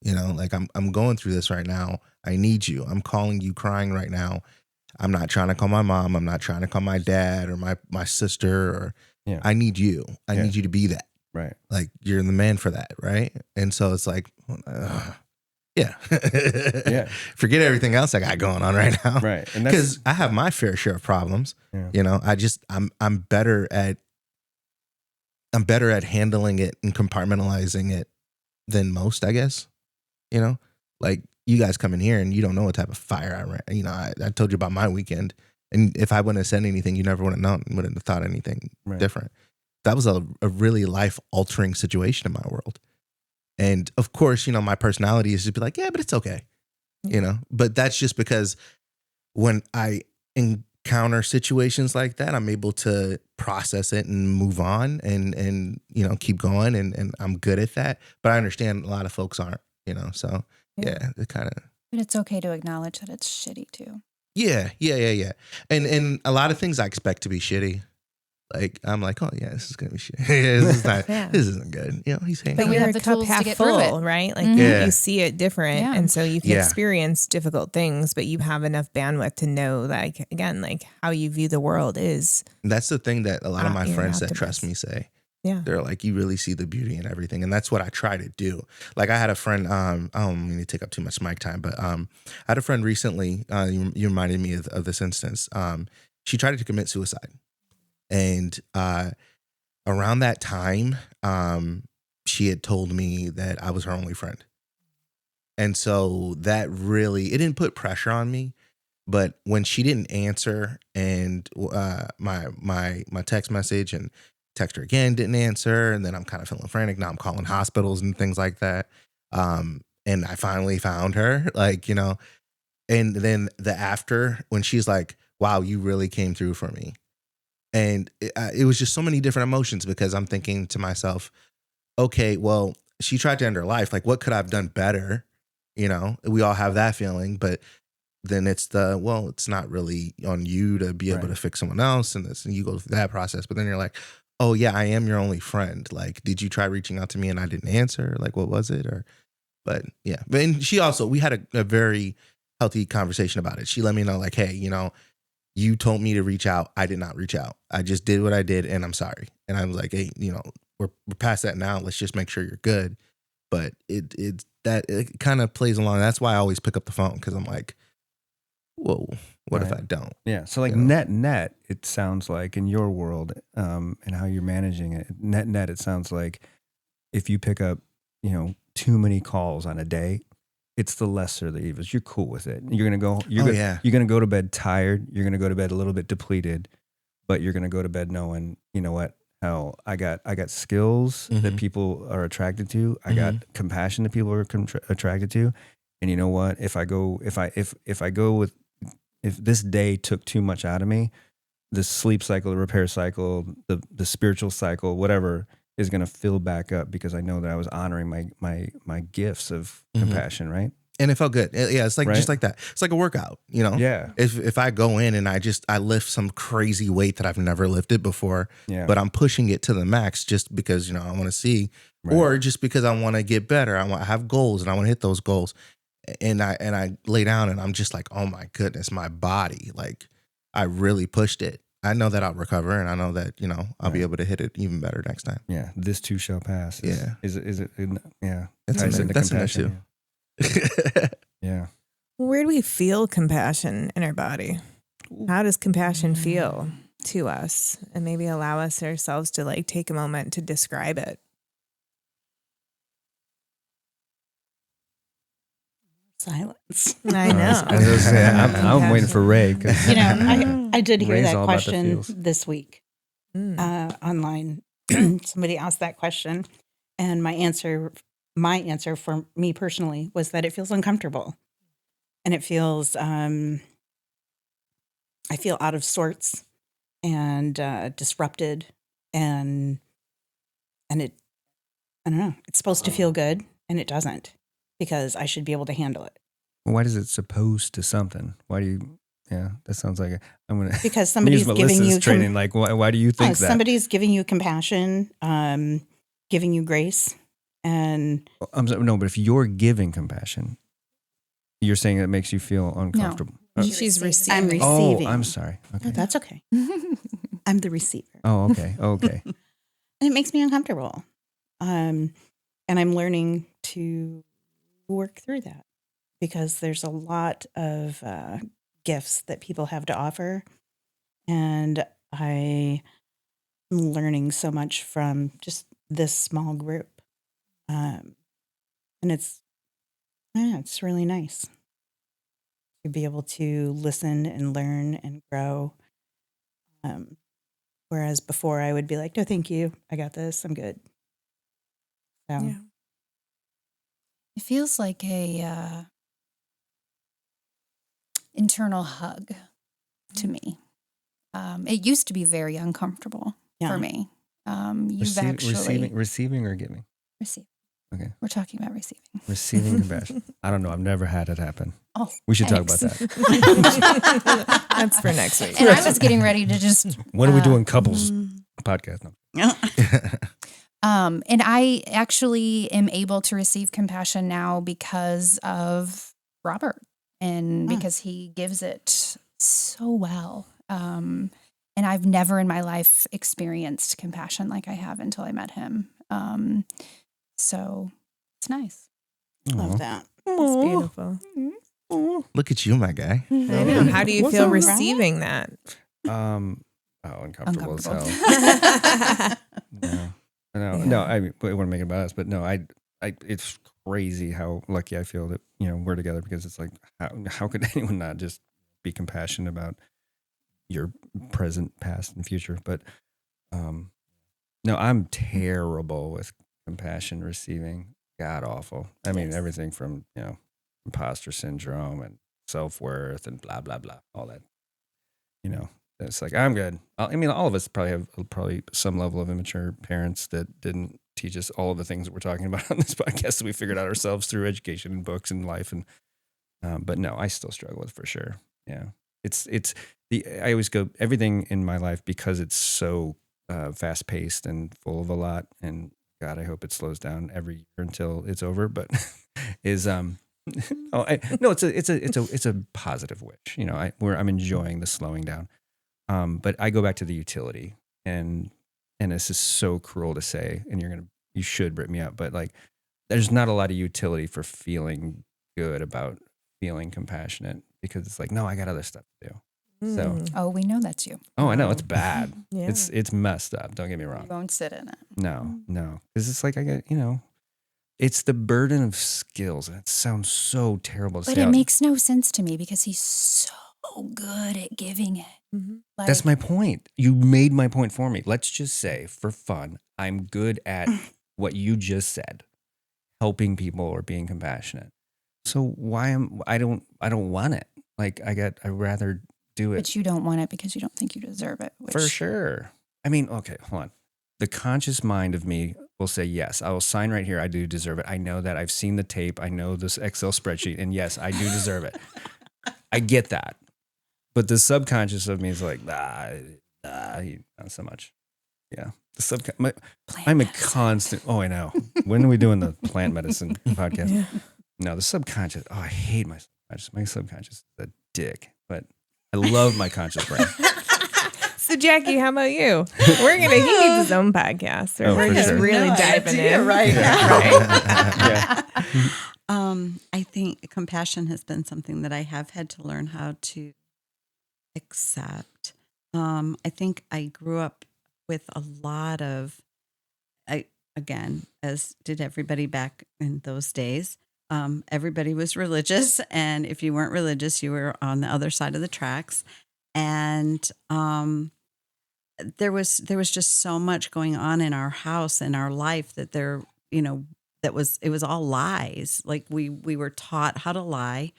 like I'm going through this right now. I need you. I'm calling you crying right now. I'm not trying to call my mom. I'm not trying to call my dad or my sister or I need you. I need you to be that. Right. Like you're the man for that. Right. And so it's like, forget everything else I got going on right now. Right. And because I have my fair share of problems. Yeah. I'm better at handling it and compartmentalizing it than most, I guess. Like you guys come in here and you don't know what type of fire I ran. I told you about my weekend, and if I wouldn't have said anything, you never would have known, wouldn't have thought anything different. That was a really life altering situation in my world. And of course, my personality is just be like, yeah, but it's okay. But that's just because when I encounter situations like that, I'm able to process it and move on and keep going. And I'm good at that. But I understand a lot of folks aren't, so it kind of. But it's okay to acknowledge that it's shitty too. Yeah. And a lot of things I expect to be shitty. Like I'm like, oh yeah, this is gonna be shit. This isn't good. He's saying, but we have the cup tools half to get full, through it, right? Like you see it different, and so you can Yeah. experience difficult things, but you have enough bandwidth to know, like again, like how you view the world is. That's the thing that a lot of my you're an friends that optimist. trust me say. Yeah, They're like, you really see the beauty in everything, and that's what I try to do. Like I had a friend. I don't mean to take up too much mic time, but I had a friend recently. You reminded me of this instance. She tried to commit suicide. And around that time, she had told me that I was her only friend. And so that really, it didn't put pressure on me. But when she didn't answer and my text message and text her again didn't answer, and then I'm kind of feeling frantic. Now I'm calling hospitals and things like that. And I finally found her, and then when she's like, wow, you really came through for me. And it was just so many different emotions because I'm thinking to myself, okay, well, she tried to end her life. Like, what could I have done better? We all have that feeling, but then it's it's not really on you to be able to fix someone else. And you go through that process. But then you're like, oh yeah, I am your only friend. Like, did you try reaching out to me and I didn't answer? Like, what was it? But we had a very healthy conversation about it. She let me know like, hey, you told me to reach out. I did not reach out. I just did what I did, and I'm sorry. And I was like, hey, we're past that now. Let's just make sure you're good. But it kind of plays along. That's why I always pick up the phone, because I'm like, whoa, what if I don't? Yeah. So like net, it sounds like in your world and how you're managing it, net, it sounds like if you pick up, too many calls on a day, it's the lesser of the evils. You're cool with it. You're gonna go. You're gonna go to bed tired. You're gonna go to bed a little bit depleted, but you're gonna go to bed knowing, you know what? how I got skills that Mhm. people are attracted to. I got compassion that people are attracted to. And you know what? If this day took too much out of me, the sleep cycle, the repair cycle, the spiritual cycle, whatever is going to fill back up because I know that I was honoring my gifts of compassion, right? And it felt good. Yeah, it's like just Right. like that. It's like a workout, you know. Yeah. If I go in and I lift some crazy weight that I've never lifted before, Yeah. but I'm pushing it to the max just because I want to see, Right. or just because I want to get better. I have goals and I want to hit those goals. And I lay down and I'm just like, oh my goodness, my body, like I really pushed it. I know that I'll recover, and I know that I'll be Right. able to hit it even better next time. Yeah. This too shall pass. Yeah. Is it? Yeah. That's Ties in into there. That's in there compassion. too. Yeah. Where do we feel compassion in our body? How does compassion feel to us? And maybe allow us ourselves to like take a moment to describe it. Silence. I know. I was gonna say, I'm waiting for Ray because I did hear Ray's that all about the question feels. this week online. Somebody asked that question, and my answer for me personally was that it feels uncomfortable, and it feels I feel out of sorts and disrupted, and it I don't know. It's supposed to feel good, and it doesn't, because I should be able to handle it. Why does it supposed to something? Why do you? Yeah, that sounds like I'm gonna. Because I'm gonna use somebody's giving Melissa's you training. Like, why do you think that? somebody's giving you compassion, giving you grace, and I'm sorry, no, but if you're giving compassion, you're saying it makes you feel uncomfortable. She's receiving. I'm receiving. Oh, I'm sorry. No, Okay. that's okay. I'm the receiver. Oh, okay. Okay. And it makes me uncomfortable. And I'm learning to work through that, because there's a lot of gifts that people have to offer. And I am learning so much from just this small group. And it's really nice to be able to listen and learn and grow. Whereas before I would be like, no, thank you. I got this. I'm good. So Yeah. It feels like a internal hug to me. It used to be very uncomfortable for me. You've actually Receiving or giving? received. Okay. We're talking about receiving. Receiving compassion. I don't know. I've never had it happen. Oh, We should talk thanks. about that. That's for next week. And I was getting ready to just. When are we doing couples podcast? No. And I actually am able to receive compassion now because of Robert, and because he gives it so well. And I've never in my life experienced compassion like I have until I met him. So it's nice. love that. It's beautiful. Look at you, my guy. I know. How do you What's feel all right? receiving that? Uncomfortable as hell. Uncomfortable. No. No, I mean, I want to make it about us, but no, it's crazy how lucky I feel that, we're together, because it's like, how could anyone not just be compassionate about your present, past, and future? But, no, I'm terrible with compassion receiving. God awful. I mean, everything from, imposter syndrome and self-worth and blah, blah, blah, all that, It's like, I'm good. I mean, all of us probably have some level of immature parents that didn't teach us all of the things that we're talking about on this podcast that we figured out ourselves through education and books and life. And but no, I still struggle with it for sure. Yeah, I always go, everything in my life, because it's so fast paced and full of a lot. And God, I hope it slows down every year until it's over. But it's a positive wish. Where I'm enjoying the slowing down. But I go back to the utility, and this is so cruel to say, and you should rip me up, but like, there's not a lot of utility for feeling good about feeling compassionate, because it's like, no, I got other stuff to do. So, Oh, we know that's you. I know it's bad. Yeah. It's messed up. Don't get me You wrong. won't sit in it. No, because it's like, I get, it's the burden of skills, and it sounds so terrible to But say it out. makes no sense to me, because he's so so good at giving it. Mhm. Like, That's my point. You made my point for me. Let's just say, for fun, I'm good at what you just said, helping people or being compassionate. So I don't want it. Like I'd rather do it but you don't want it because you don't think you deserve it. Which, for sure. I mean, okay, hold on. The conscious mind of me will say, yes, I will sign right here. I do deserve it. I know that. I've seen the tape. I know this Excel spreadsheet. And yes, I do deserve it. I get that. But the subconscious of me is like, not so much. Yeah. I'm a constant. Oh, I know. When are we doing the plant medicine podcast? Yeah. No, the subconscious. Oh, I hate my subconscious. My subconscious is a dick, but I love my conscious brain. So Jackie, how about you? He needs his own podcast. Oh, We're for just sure. really diving in. right now. Yeah. I think compassion has been something that I have had to learn how to accept. I think I grew up with a lot of, again, as did everybody back in those days. Everybody was religious, and if you weren't religious, you were on the other side of the tracks. And there was just so much going on in our house, in our life, that it was all lies. Like we were taught how to lie.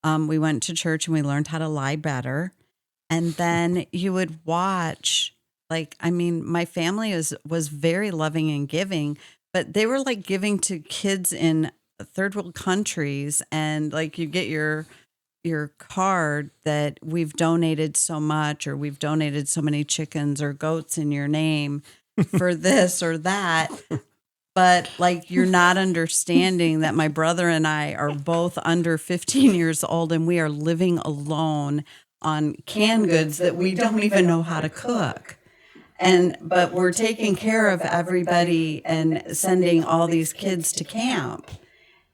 We went to church and we learned how to lie better. And then you would watch, my family was very loving and giving, but they were like giving to kids in third world countries, and like you get your card that we've donated so much, or we've donated so many chickens or goats in your name for this or that. But like, you're not understanding that my brother and I are both under 15 years old, and we are living alone on canned goods that we don't even know how to cook. But we're taking care of everybody and sending all these kids to camp.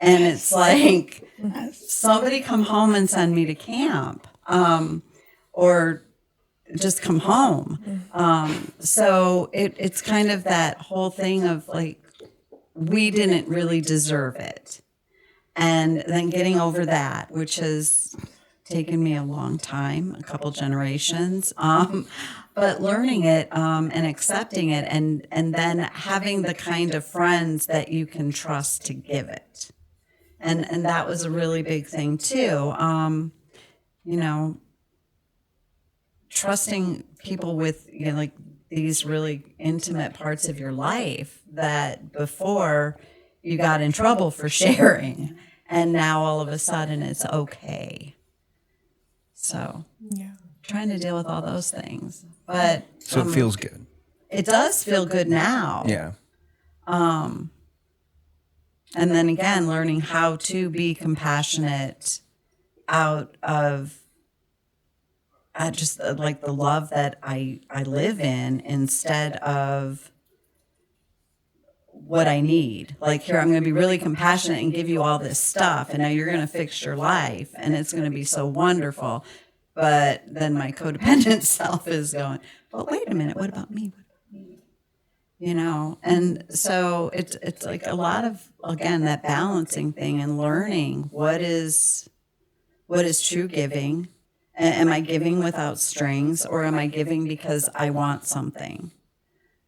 And it's like, somebody come home and send me to camp, or just come home. So it's kind of that whole thing of like, we didn't really deserve it. And then getting over that, which has taken me a long time, a couple generations, but learning it and accepting it, and then having the kind of friends that you can trust to give it. And that was a really big thing too. Trusting people with, like these really intimate parts of your life that before you got in trouble for sharing, and now all of a sudden it's okay. So Yeah. trying to deal with all those things, but So it feels good. it does feel good now. Yeah. And then again, learning how to be compassionate out of just like the love that I live in, instead of what I need. Like, here, I'm going to be really compassionate and give you all this stuff, and now you're going to fix your life, and it's going to be so wonderful. But then my codependent self is going, but wait a minute, what about me? And so it's like a lot of, again, that balancing thing and learning what is true giving. Am I giving without strings, or am I giving because I want something?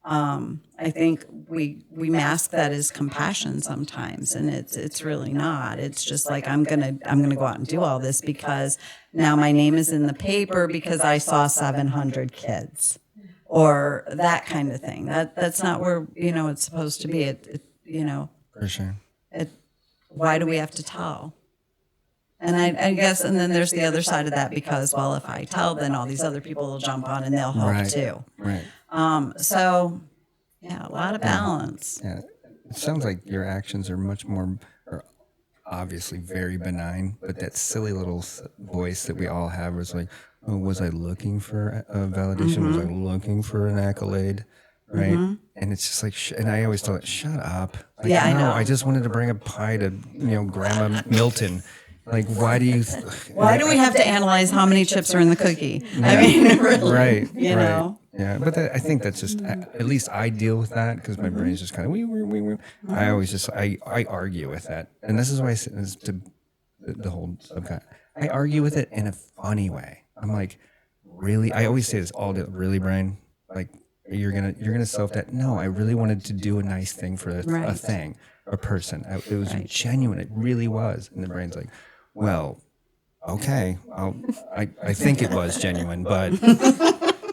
I think we mask that as compassion sometimes, and it's really not. It's just like, I'm gonna go out and do all this because now my name is in the paper because I saw 700 kids. Or that kind of thing. That's not where it's supposed to be. For sure. Why do we have to tell? And I guess, and then there's the other side of that, because, well, if I tell, then all these other people will jump on and they'll help too. Right. So yeah, a lot of balance. Yeah. It sounds like your actions are much more, or obviously very benign, but that silly little voice that we all have was like, oh, was I looking for a validation? Mm-hmm. Was I looking for an accolade? Right. Mm-hmm. And it's just like, and I always tell it, shut up. Like, Yeah, I know. I just wanted to bring a pie to, Grandma Milton. Like, why do you? Why do we have to analyze how many chips are in the cookie? I mean, really, right. you right. know? Yeah. But I think that's just, at least I deal with that because my brain's just kind of, I always just, I argue with that. And this is why I say this to the whole subconscious. I argue with it in a funny way. I'm like, really? I always say this all day. Really, Brian? Like, you're gonna self that? No, I really wanted to do a nice thing for a thing, a person. It was genuine. It really was. And the brain's like, well, okay, I think it was genuine, but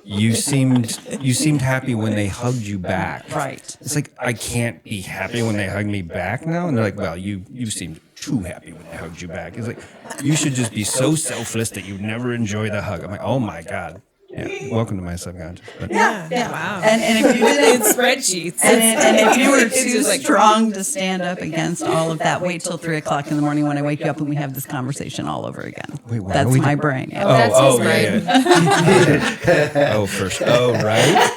you seemed happy when they hugged you back. Right. It's like, I can't be happy when they hug me back now. And they're like, well, you seemed too happy when they hugged you back. It's like, you should just be so selfless that you never enjoy the hug. I'm like, oh my God. Yeah, welcome to my subconscious. But. Yeah. Wow. And if you did In spreadsheets. and if you were too strong to stand up against all of that, wait till 3:00 in the morning when I wake you up and we have this conversation all over again. Wait, why That's are we my brain. That's his brain. Yeah. Oh, first. Oh, right.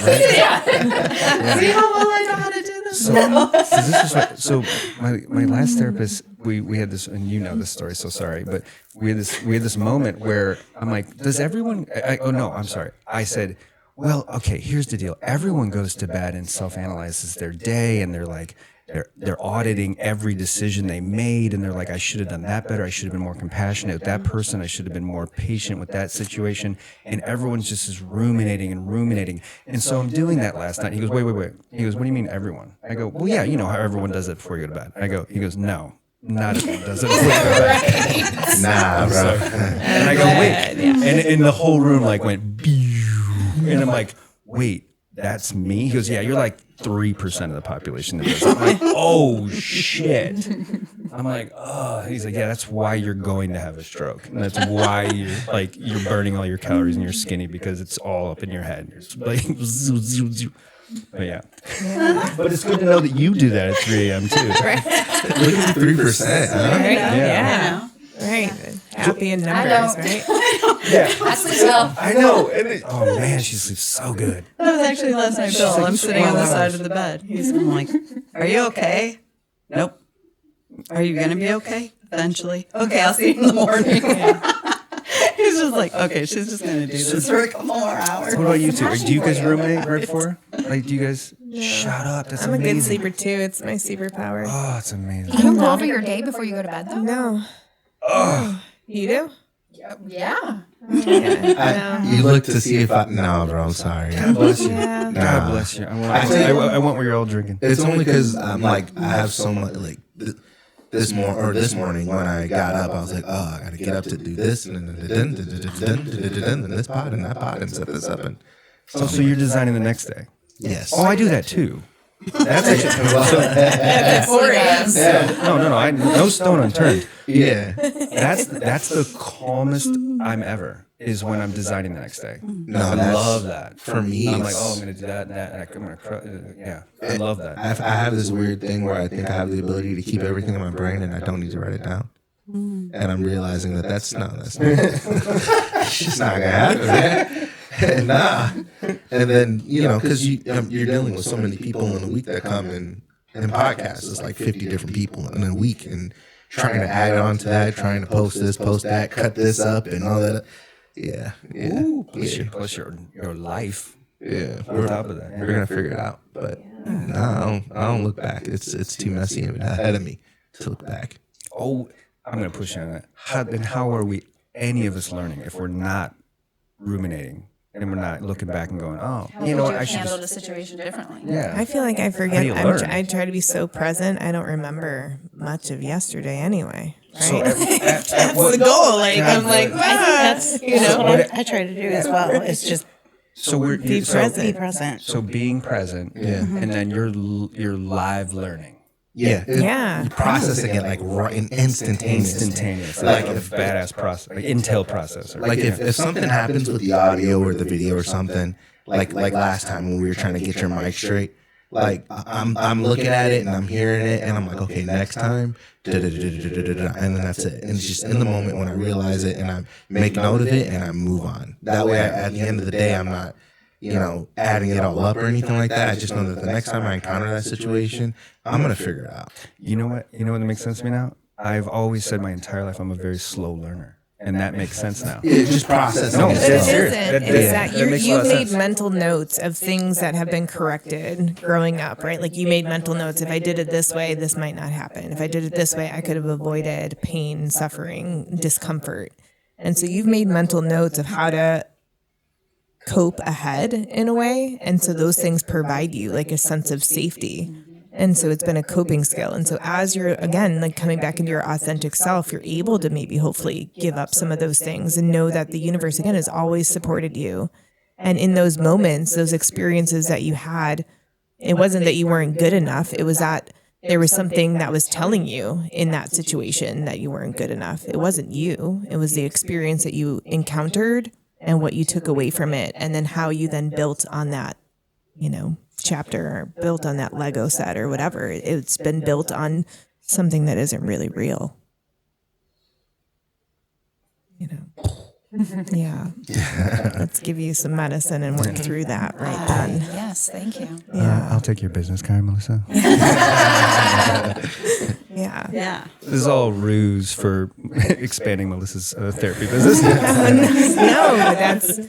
See how well I know how to do this? So this is what, so my last therapist, we had this, and you know this story, so sorry, but we had this moment where I'm like, does everyone? I said, well, okay, here's the deal. Everyone goes to bed and self-analyzes their day, and they're like, they're auditing every decision they made, and they're like, I should have done that better. I should have been more compassionate with that person. I should have been more patient with that situation. And everyone's just is ruminating. And so I'm doing that last night. He goes, wait. He goes, what do you mean everyone? I go, well, yeah, you know how everyone does it before you go to bed. He goes, no, not everyone does it before you go to bed. Nah, bro. And I go, wait. And the whole room like went, and I'm like, wait, that's me? He goes, yeah, you're like 3% of the population that does it. I'm like, oh shit. I'm like, oh. He's like, yeah, that's why you're going to have a stroke. And that's why you're burning all your calories and you're skinny, because it's all up in your head. You're just like, but yeah. But it's good to know that you do that at 3 a.m. too. Look at the 3%. Huh? Right? Yeah. Right. Happy in numbers, right? Yeah. That's the self. I know. Oh man, she sleeps so good. That was actually last night, Bill. I'm sitting on the side of the bed. I'm like, are you okay? Nope. Are you going to be okay? Eventually. Okay, I'll see you in the morning. He's just like, okay, she's just going to do this for a couple more hours. What about you two? Do you guys roommate right before? Like, do you guys shut up? That's I'm amazing. a good sleeper too. It's my superpower. Oh, it's amazing. Do you go over your day before you go to bed, though? No. Oh. You do? Yeah. You look to see if I. No, bro. I'm sorry. God bless you. Yeah. God bless you. I want where you're all drinking. It's only because I'm like, I have so much like this morning when I got up, I was like, oh, I got to get up to do this and then this pod and that pod and set this up and. Oh, so you're designing the next day? Yes. Oh, I do that too. That's actually That's 4 a.m. No stone unturned. Yeah. That's the calmest I'm ever, is when I'm designing the next day. No, I that's, love that. For me, I'm like, I'm going to do that and that. And I'm going to, yeah, I love that. I have this weird thing where I think I have the ability to keep everything in my brain and I don't need to write it down. And I'm realizing that's it's just not gonna happen, man. Nah. And then, because you're dealing with so many people in a week that come in podcasts. It's like 50 different people in a week, and trying to add on to that, trying to post this, post that, cut this up, and all that. Yeah. Ooh, plus your life. Yeah. On top of that. We're gonna figure it out. But no, I don't look back. It's too messy ahead of me to look back. Oh, I'm gonna push you on that. How are we, any of us, learning if we're not ruminating? And we're not looking back and going, oh, How you know would what? you I should handle just, the situation differently? yeah. I feel like I forget. do you learn? I try to be so present. I don't remember much of yesterday anyway. Right? So That's the goal. Like I'm like, That's what I try to do as well. It's just so we're Be so- present. be present. So being present, and then you're live learning, Yeah. Yeah. You're processing it like instantaneous. instantaneous, Like like a badass process, like Intel processor. Like if something happens with the audio or the video or something, like last time when we were trying to get your mic straight, like I'm looking at it and I'm hearing it and I'm like, okay, next time, and then that's it. And it's just in the moment when I realize it and I make note of it and I move on. That way, at the end of the day, I'm not, adding it all up or anything like that. I just know that the next time I encounter that situation, I'm gonna figure it out. You know what? You know what makes sense to me now? I've always said my entire life I'm a very slow learner, and that makes sense now. It's just processing. No, it. But Dead it serious. isn't. That Exactly. makes a You lot of made sense. mental notes of things that have been corrected growing up, right? Like you made mental notes. If I did it this way, this might not happen. If I did it this way, I could have avoided pain, suffering, discomfort. And so you've made mental notes of how to cope ahead in a way. And so those things provide you like a sense of safety. And so it's been a coping skill. And so as you're, again, like coming back into your authentic self, you're able to maybe hopefully give up some of those things and know that the universe, again, has always supported you. And in those moments, those experiences that you had, it wasn't that you weren't good enough. It was that there was something that was telling you in that situation that you weren't good enough. It wasn't you. It was the experience that you encountered and what you took away from it, and then how you then built on that, chapter, or built on that Lego set or whatever. It's been built on something that isn't really real. Yeah. Let's give you some medicine and work through that right then. Yes, thank you. Yeah. I'll take your business card, Melissa. Yeah. Yeah. This is all ruse for expanding Melissa's therapy business. No, but that's,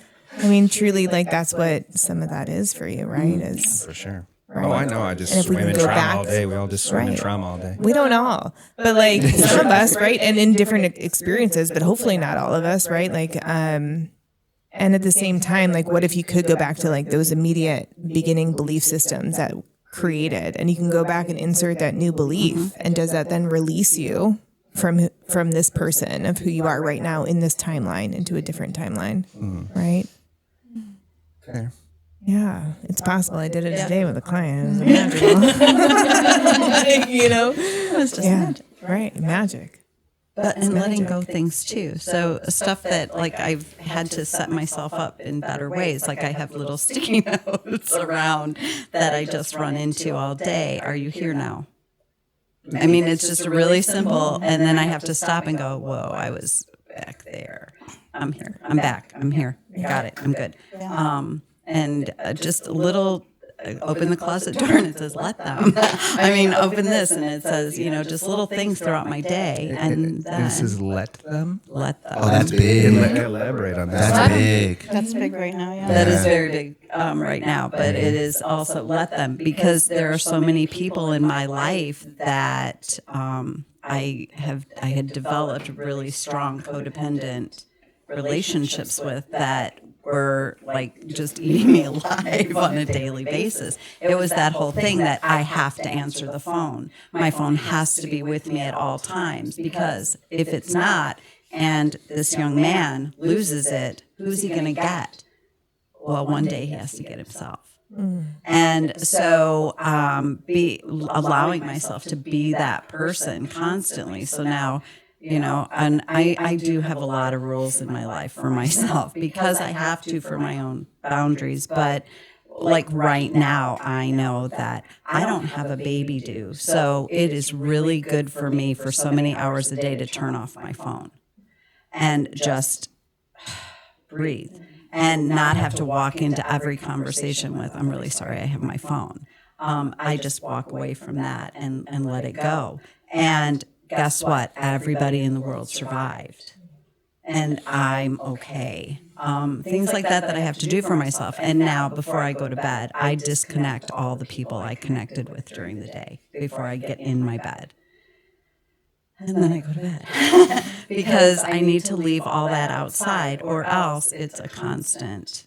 truly, like, that's what some of that is for you, right? Is For sure. Right. Oh, I know. I just And if we swim can in go trauma back- all day. We all just swim in Right. trauma all day. we don't all, but like some of us, right? And in different experiences, but hopefully not all of us, right? Like, and at the same time, like, what if you could go back to like those immediate beginning belief systems that created, and you can go back and insert that new belief, and does that then release you from this person of who you are right now in this timeline into a different timeline, right? Okay. Yeah, it's possible. I did it today with a client. It was magical. It was just magic. Right, magic. But and letting go things too. So stuff that like I've had to set myself up in better ways. Like I have little sticky notes around that I just run into all day. Are you here now? I mean, it's just really simple. And then I have to stop and go, whoa, I was back there. I'm here. I'm back. I'm here. Got it. I'm good. And just a little, open the closet door and it says, let them. Open this and it says, just little things throughout my day. And then This is let them? let them. Oh, that's big. Elaborate on that. That's big. That's big right now. Yeah. That is very big right now, but it is also let them, because there are so many people in my life that I had developed really strong codependent relationships with that were like just eating me alive on a daily basis. It was that whole thing that I have to answer the phone. My phone has to be with me at all times, because if it's not, and this young man loses it, who's he going to get? Well, one day he has to get himself. And so allowing myself to be that person constantly. So now, and I do have a lot of rules in my life for myself, because I have to for my own boundaries. But like right now, I know that I don't have a baby due. So it is really good for me for so many hours a day to turn off my phone and just breathe and not have to walk into every conversation with, I'm really sorry, I have my phone. I just walk away from that and let it go. And guess what? Everybody in the world survived. And I'm okay. Things like that I have to do for myself. And now, before I go to bed, I disconnect all the people I connected with during the day before I get in my bed. And then I go to bed. Because I need to leave all that outside, or else it's a constant.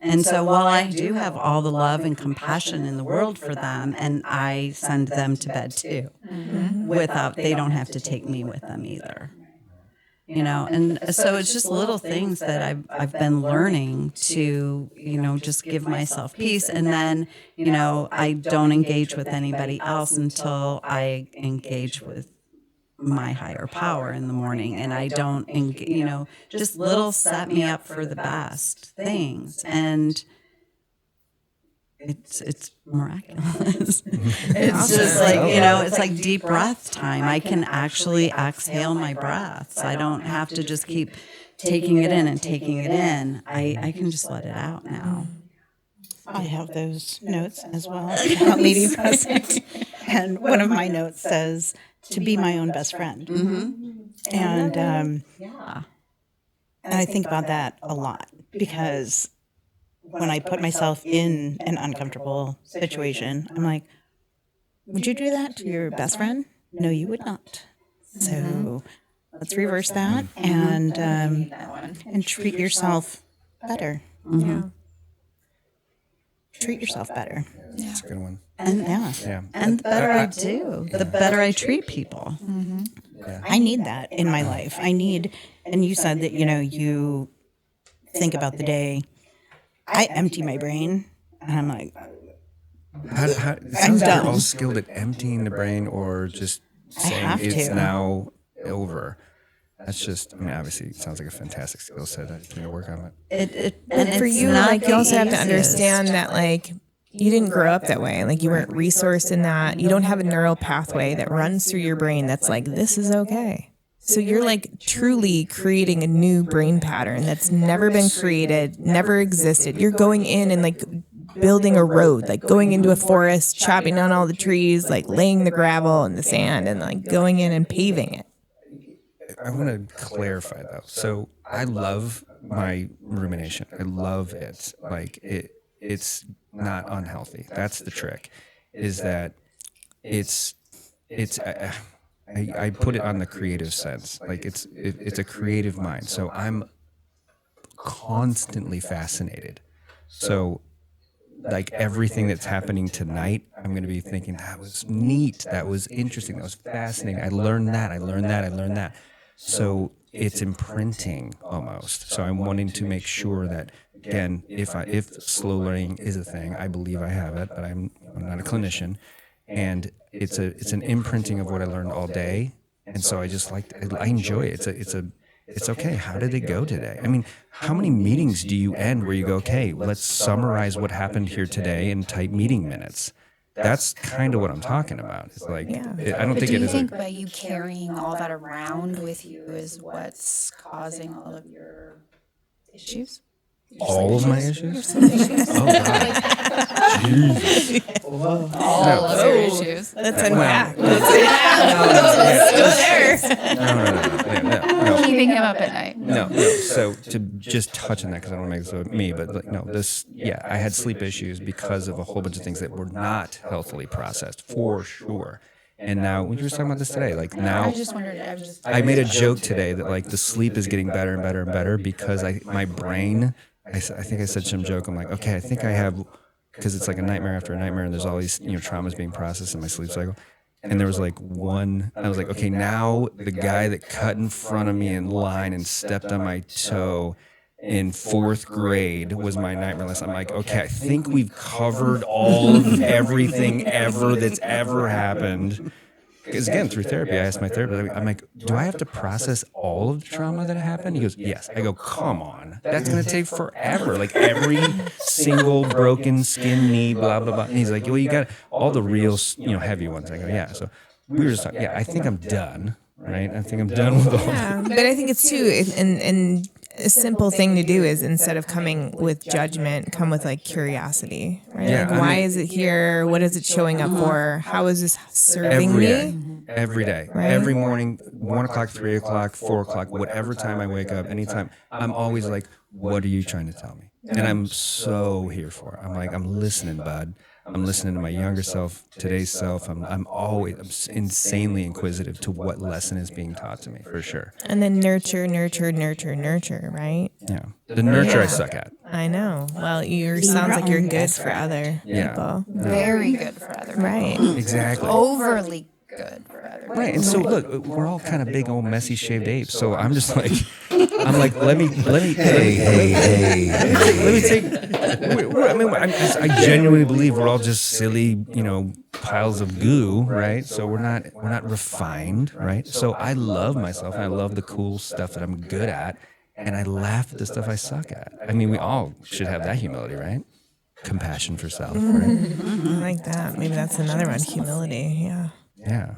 And so while I do have all the love and compassion in the world for them, and I send them to bed too, they don't have to take me with them either. And so it's just little things that I've been learning to, just give myself peace. And then, I don't engage with anybody else until I engage with my higher power in the morning. And I don't, just little set me up for the best things. And it's miraculous. It's just like, it's like deep breath time. I can actually exhale my breaths. I don't have to just keep taking it in and taking it in. I can just let it out now. I have those notes as well about me being present. And one of my notes says to be my own best friend. And and I think about that a lot, because when I put myself in an uncomfortable situation, I'm like, would you do that to your best friend? No, you would not. So let's reverse that and treat yourself better. Yeah. Treat yourself better. That's a good one. And Yeah. And the better I do, the better I treat people. I need that in my life. And you said that, you think about the day. I empty my brain and I'm like, It sounds like done. you're all skilled at emptying the brain or just saying have it's to. now over. That's just, obviously it sounds like a fantastic skill set. I just need to work on it. And for it's you, not like, the you also have to easiest. understand that, like, you didn't grow up that way. Like, you weren't resourced in that. You don't have a neural pathway that runs through your brain that's like, this is okay. So you're like truly creating a new brain pattern that's never been created, never existed. You're going in and like building a road, like going into a forest, chopping down all the trees, like laying the gravel and the sand and like going in and paving it. I want to clarify though. So I love my rumination. I love it. Like it's not unhealthy. That's the trick, is that I put it on the creative sense. Like it's a creative mind. So I'm constantly fascinated. So like everything that's happening tonight, I'm going to be thinking that was neat. That was interesting. That was fascinating. I learned that. So it's imprinting almost. So I'm wanting to make sure that, again, if slow learning is a thing, I believe I have it, but I'm not a clinician, and it's an imprinting of what I learned all day, and so I just I enjoy it. It's okay. How did it go today? I mean, how many meetings do you end where you go, okay, let's summarize what happened here today and type meeting minutes? That's kind of what I'm talking about. It's like, I don't But think do it you is. think by you carrying all that around with you is what's causing all of your issues? All of my issues? Oh, God. Jesus. All of your issues. Let's unpack. No. Keeping him up at night. No. So to just touch on that, because I don't want to make this about me, but like, no, I had sleep issues because of a whole bunch of things that were not healthily processed, for sure. And now, we were just talking about this today, like now, I just wondered. I made a joke today that like the sleep is getting better and better and better because my brain, I think I said some joke. I'm like, okay, I think I have, because it's like a nightmare after a nightmare, and there's all these traumas being processed in my sleep cycle. And there was like one, I was like, okay, now the guy that cut in front of me in line and stepped on my toe in 4th grade was my nightmare list. I'm like, okay, I think we've covered all of everything ever that's ever happened. Because again, through therapy, I asked my therapist, I'm like, do I have to process all of the trauma that happened? He goes, yes. I go, come on. That's going to take forever. Like every single broken skin, knee, blah, blah, blah. And he's like, well, you got all the real, heavy ones. I go, yeah. So we were just talking, I think I'm done, right? I think I'm done with all Yeah, but I think it's too, and a simple thing to do is instead of coming with judgment, come with like curiosity, right? Yeah, Like, why is it here? What is it showing up for? How is this serving me? Every day, Right. every morning, 1 o'clock, 3 o'clock, 4 o'clock, whatever time I wake up, anytime, I'm always like, what are you trying to tell me? And I'm so here for it. I'm like, I'm listening, bud. I'm listening to my younger self, today's self. I'm insanely inquisitive to what lesson is being taught to me, for sure. And then nurture, right? Yeah. The nurture I suck at. I know. Well, sounds like you're good for other Yeah. people. Very good for other people. Right. Exactly. Overly good for other people. Right, and so look, we're all kind of big old messy shaved apes. So I'm just like, let me take. I genuinely believe we're all just silly, piles of goo, right? So we're not refined, right? So I love myself, and I love the cool stuff that I'm good at, and I laugh at the stuff I suck at. I mean, we all should have that humility, right? Compassion for self, right? I like that. Maybe that's another one. Humility. Yeah. Yeah.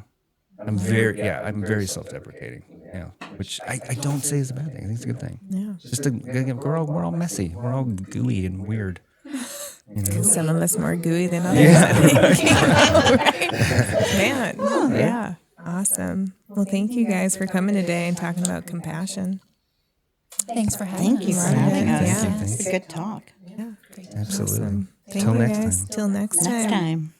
I'm very self-deprecating. Yeah. Which I don't say is a bad thing. I think it's a good thing. Yeah. Just we're all messy. We're all gooey and weird. Some of us more gooey than others. Yeah. I think. Right? Man. Yeah. Awesome. Well, thank you guys for coming today and talking about compassion. Thanks for having us. Thank you for having us. Yeah. It's a good talk. Yeah. Great. Absolutely. Awesome. Thank Till you next guys. time. Till next Next time.